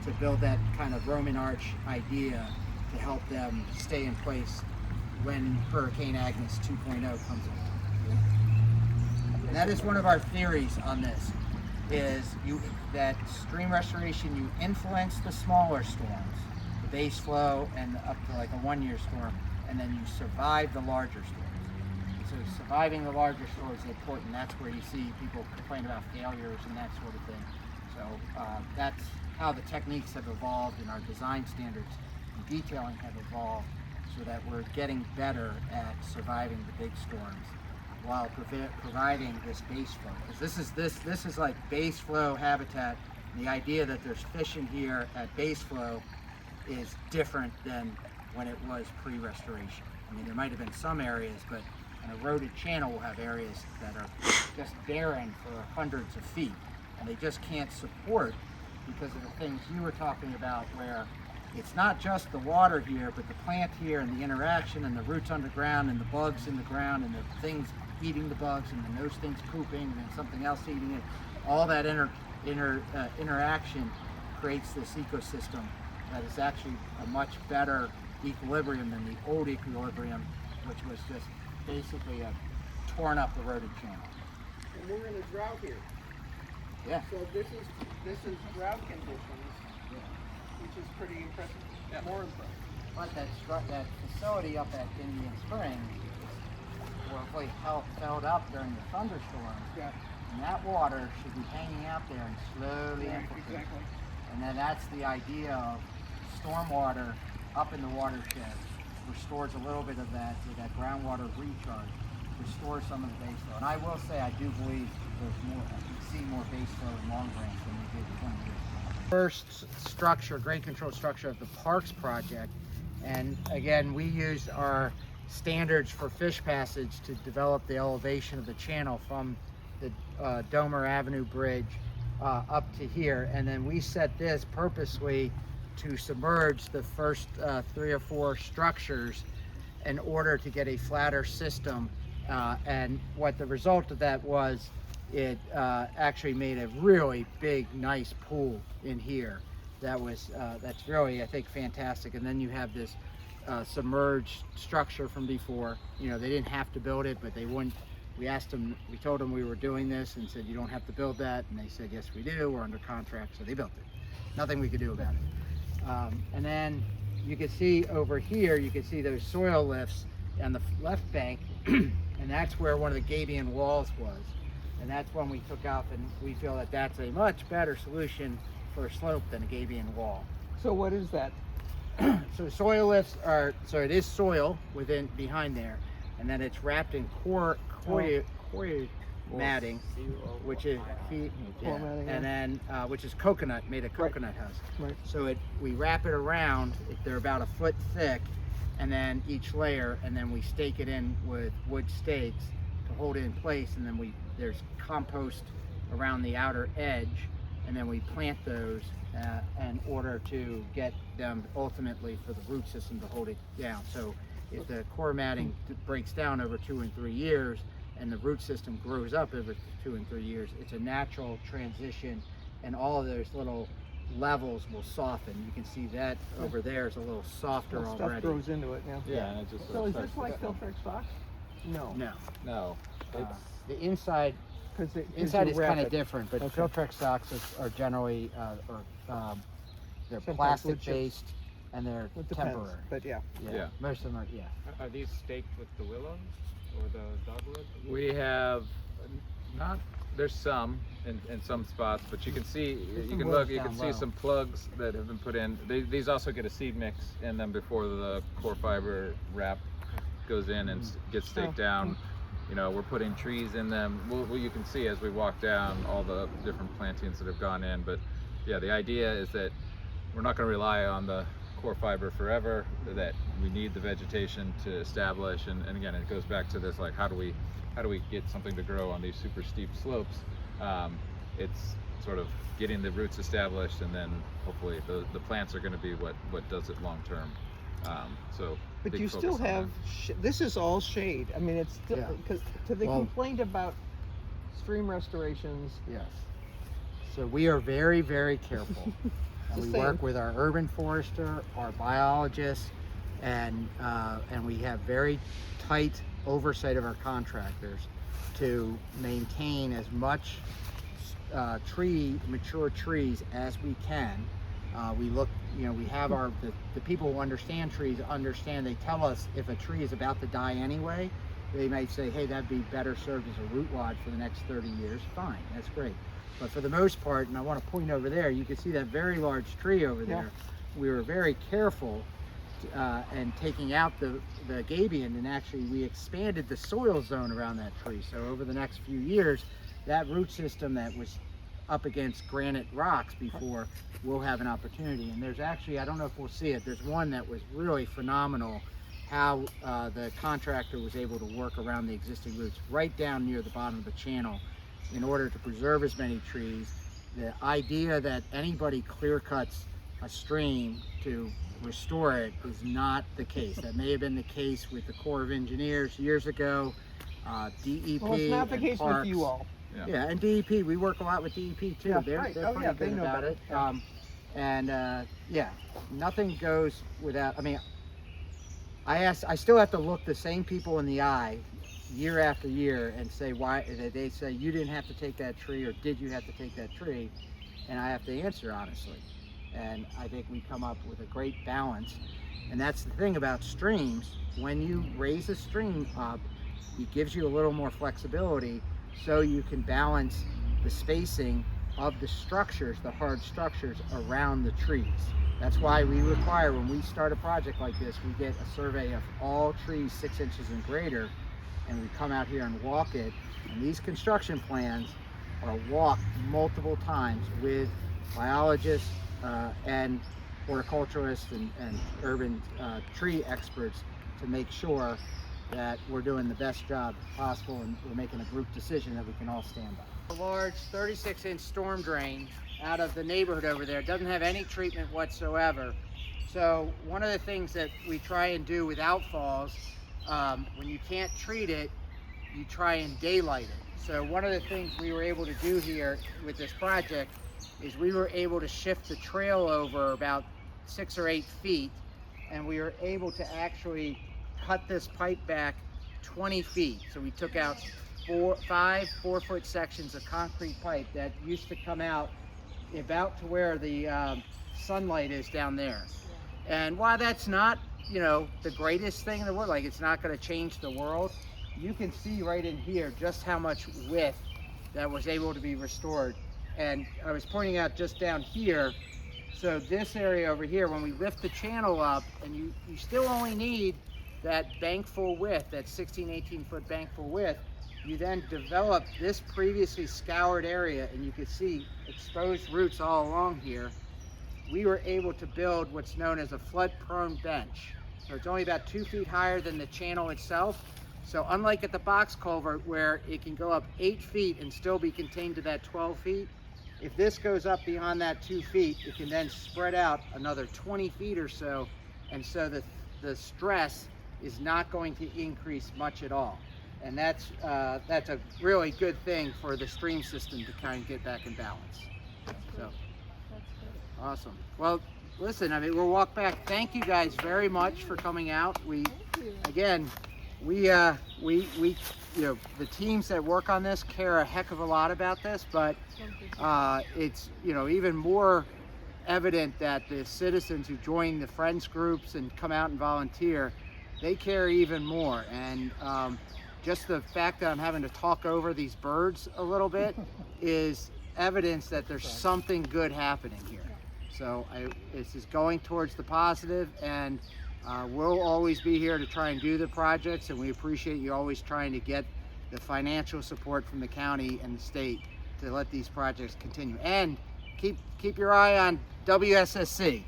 [SPEAKER 1] to build that kind of Roman arch idea to help them stay in place when Hurricane Agnes 2.0 comes in. And that is one of our theories on this, is that stream restoration, you influence the smaller storms, the base flow and up to like a 1-year storm, and then you survive the larger storms. So surviving the larger storms is important. That's where you see people complain about failures and that sort of thing. So that's how the techniques have evolved in our design standards
[SPEAKER 3] and detailing have evolved so that we're getting better at surviving the big storms while providing this base flow. Because this is like base flow habitat. And the idea that there's fish in here at base flow is different than when it was pre-restoration. I mean, there might have been some areas, but an eroded channel will have areas that are just barren for hundreds of feet, and they just can't support because of the things you were talking about, where it's not just the water here, but the plant here and the interaction and the roots underground and the bugs in the ground and the things eating the bugs and then those things pooping and then something else eating it. All that interaction creates this ecosystem that is actually a much better equilibrium than the old equilibrium, which was just basically a torn up eroded channel.
[SPEAKER 4] And we're in a drought here.
[SPEAKER 3] Yeah.
[SPEAKER 4] So this is drought conditions, which is pretty impressive.
[SPEAKER 8] Yeah.
[SPEAKER 4] More impressive.
[SPEAKER 3] But that facility up at Indian Springs was really filled up during the thunderstorms.
[SPEAKER 4] Yeah.
[SPEAKER 3] And that water should be hanging out there and slowly infiltrating.
[SPEAKER 4] Exactly.
[SPEAKER 3] And then that's the idea of stormwater up in the watershed restores a little bit of that, so that groundwater recharge restores some of the base flow. And I will say, I do believe there's more, I can see more base flow in Long Branch than we did 20 years ago. First structure, grade control structure of the Parks project. And again, we used our standards for fish passage to develop the elevation of the channel from the Domer Avenue Bridge up to here. And then we set this purposely to submerge the first 3 or 4 structures in order to get a flatter system. And what the result of that was, it actually made a really big, nice pool in here. That's really, I think, fantastic. And then you have this submerged structure from before. You know, they didn't have to build it, but they wouldn't. We asked them, we told them we were doing this and said, you don't have to build that. And they said, yes, we do. We're under contract. So they built it. Nothing we could do about it. And then you can see over here, you can see those soil lifts on the left bank. And that's where one of the gabion walls was. And that's when we took off, and we feel that that's a much better solution for a slope than a gabion wall.
[SPEAKER 4] So what is that?
[SPEAKER 3] So soil lifts are, so it is soil behind there, and then it's wrapped in coir matting, which is
[SPEAKER 4] matting,
[SPEAKER 3] and then which is coconut, made of coconut husk.
[SPEAKER 4] Right.
[SPEAKER 3] So we wrap it around. They're about 1 foot thick, and then each layer, and then we stake it in with wood stakes to hold it in place, and then there's compost around the outer edge, and then we plant those in order to get them ultimately for the root system to hold it down. So if the core matting breaks down over 2 and 3 years and the root system grows up over 2 and 3 years, it's a natural transition, and all of those little levels will soften. You can see that over there is a little softer
[SPEAKER 4] Well,
[SPEAKER 3] already.
[SPEAKER 4] stuff grows into it, yeah.
[SPEAKER 2] Yeah, and it just
[SPEAKER 4] So
[SPEAKER 2] sort
[SPEAKER 4] is
[SPEAKER 2] of
[SPEAKER 4] this
[SPEAKER 2] starts
[SPEAKER 4] like
[SPEAKER 2] to-
[SPEAKER 4] Filtrex box? No.
[SPEAKER 3] No.
[SPEAKER 2] No, it's
[SPEAKER 3] The inside
[SPEAKER 4] Because
[SPEAKER 3] is kind of different, but
[SPEAKER 4] Okay.
[SPEAKER 3] Filtrex socks are generally they're
[SPEAKER 4] Sometimes
[SPEAKER 3] plastic
[SPEAKER 4] wood chips.
[SPEAKER 3] based and they're
[SPEAKER 4] It depends,
[SPEAKER 3] temporary.
[SPEAKER 4] but yeah.
[SPEAKER 2] Yeah.
[SPEAKER 3] Most of them are. Yeah.
[SPEAKER 5] Are these staked with the willows or the dogwood?
[SPEAKER 2] we have not. There's some in some spots, but you can see, you
[SPEAKER 3] some
[SPEAKER 2] can
[SPEAKER 3] willows
[SPEAKER 2] look, you can
[SPEAKER 3] down
[SPEAKER 2] see
[SPEAKER 3] low.
[SPEAKER 2] some plugs that have been put in. These also get a seed mix in them before the core fiber wrap goes in and gets staked down. You know, we're putting trees in them. Well, you can see as we walk down all the different plantings that have gone in. But yeah, the idea is that we're not going to rely on the core fiber forever, that we need the vegetation to establish. And again, it goes back to this, like, how do we get something to grow on these super steep slopes? It's sort of getting the roots established, and then hopefully the plants are going to be what does it long term.
[SPEAKER 4] But
[SPEAKER 2] big
[SPEAKER 4] you
[SPEAKER 2] focus
[SPEAKER 4] still
[SPEAKER 2] on
[SPEAKER 4] have, this is all shade. I mean, it's still,
[SPEAKER 3] Yeah.
[SPEAKER 4] because to the
[SPEAKER 3] Well-
[SPEAKER 4] complaint about stream restorations,
[SPEAKER 3] Yes. So we are very, very careful. And we
[SPEAKER 4] Just
[SPEAKER 3] work
[SPEAKER 4] saying.
[SPEAKER 3] with our urban forester, our biologists, and we have very tight oversight of our contractors to maintain as much mature trees as we can. We look, we have the people who understand trees understand. They tell us if a tree is about to die anyway. They might say, hey, that'd be better served as a root wad for the next 30 years. Fine, that's great. But for the most part, and I want to point over there, you can see that very large tree over there. We were very careful and taking out the gabion, and actually we expanded the soil zone around that tree. So over the next few years, that root system that was up against granite rocks before will have an opportunity. And there's actually, I don't know if we'll see it, there's one that was really phenomenal, how the contractor was able to work around the existing roots right down near the bottom of the channel in order to preserve as many trees. The idea that anybody clear cuts a stream to restore it is not the case. That may have been the case with the Corps of Engineers years ago, DEP.
[SPEAKER 4] Well, it's not the
[SPEAKER 3] and
[SPEAKER 4] case
[SPEAKER 3] Parks.
[SPEAKER 4] with you all.
[SPEAKER 3] Yeah, and DEP, we work a lot with DEP too.
[SPEAKER 4] Yeah,
[SPEAKER 3] They're
[SPEAKER 4] right.
[SPEAKER 3] pretty
[SPEAKER 4] Oh, yeah, they
[SPEAKER 3] good
[SPEAKER 4] know
[SPEAKER 3] about
[SPEAKER 4] better.
[SPEAKER 3] it.
[SPEAKER 4] Yeah.
[SPEAKER 3] Yeah, nothing goes without, I mean, I still have to look the same people in the eye year after year and say why, they say you didn't have to take that tree, or did you have to take that tree? And I have to answer honestly. And I think we come up with a great balance. And that's the thing about streams. When you raise a stream up, it gives you a little more flexibility so you can balance the spacing of the structures, the hard structures around the trees. That's why we require, when we start a project like this, we get a survey of all trees 6 inches and greater, and we come out here and walk it. And these construction plans are walked multiple times with biologists and horticulturalists and urban tree experts to make sure that we're doing the best job possible and we're making a group decision that we can all stand by. A large 36-inch storm drain out of the neighborhood over there doesn't have any treatment whatsoever. So one of the things that we try and do with outfalls, when you can't treat it, you try and daylight it. So one of the things we were able to do here with this project is we were able to shift the trail over about 6 or 8 feet, and we were able to actually cut this pipe back 20 feet. So we took out 5 4-foot sections of concrete pipe that used to come out about to where the sunlight is down there. And while that's not, you know, the greatest thing in the world, like it's not going to change the world, you can see right in here just how much width that was able to be restored. And I was pointing out just down here, so this area over here, when we lift the channel up, and you still only need that bankful width, that 16, 18-foot bankful width, you then develop this previously scoured area, and you can see exposed roots all along here. We were able to build what's known as a flood-prone bench. So it's only about 2 feet higher than the channel itself. So unlike at the box culvert where it can go up 8 feet and still be contained to that 12 feet, if this goes up beyond that 2 feet, it can then spread out another 20 feet or so. And so the stress is not going to increase much at all. And that's a really good thing for the stream system to kind of get back in balance. So, awesome. Well, listen, I mean, we'll walk back. Thank you guys very much for coming out. Again, we you know, the teams that work on this care a heck of a lot about this, but it's, you know, even more evident that the citizens who join the friends groups and come out and volunteer, they care even more. And just the fact that I'm having to talk over these birds a little bit is evidence that there's something good happening here. So this is going towards the positive, and we'll always be here to try and do the projects, and we appreciate you always trying to get the financial support from the county and the state to let these projects continue. And keep your eye on WSSC.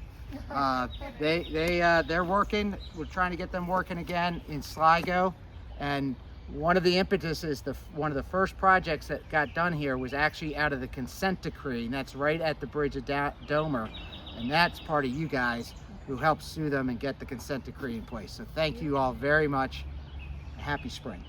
[SPEAKER 3] They're working. We're trying to get them working again in Sligo, and one of the impetuses, one of the first projects that got done here was actually out of the consent decree, and that's right at the bridge of Domer, and that's part of you guys who helped sue them and get the consent decree in place. So thank you all very much. Happy spring.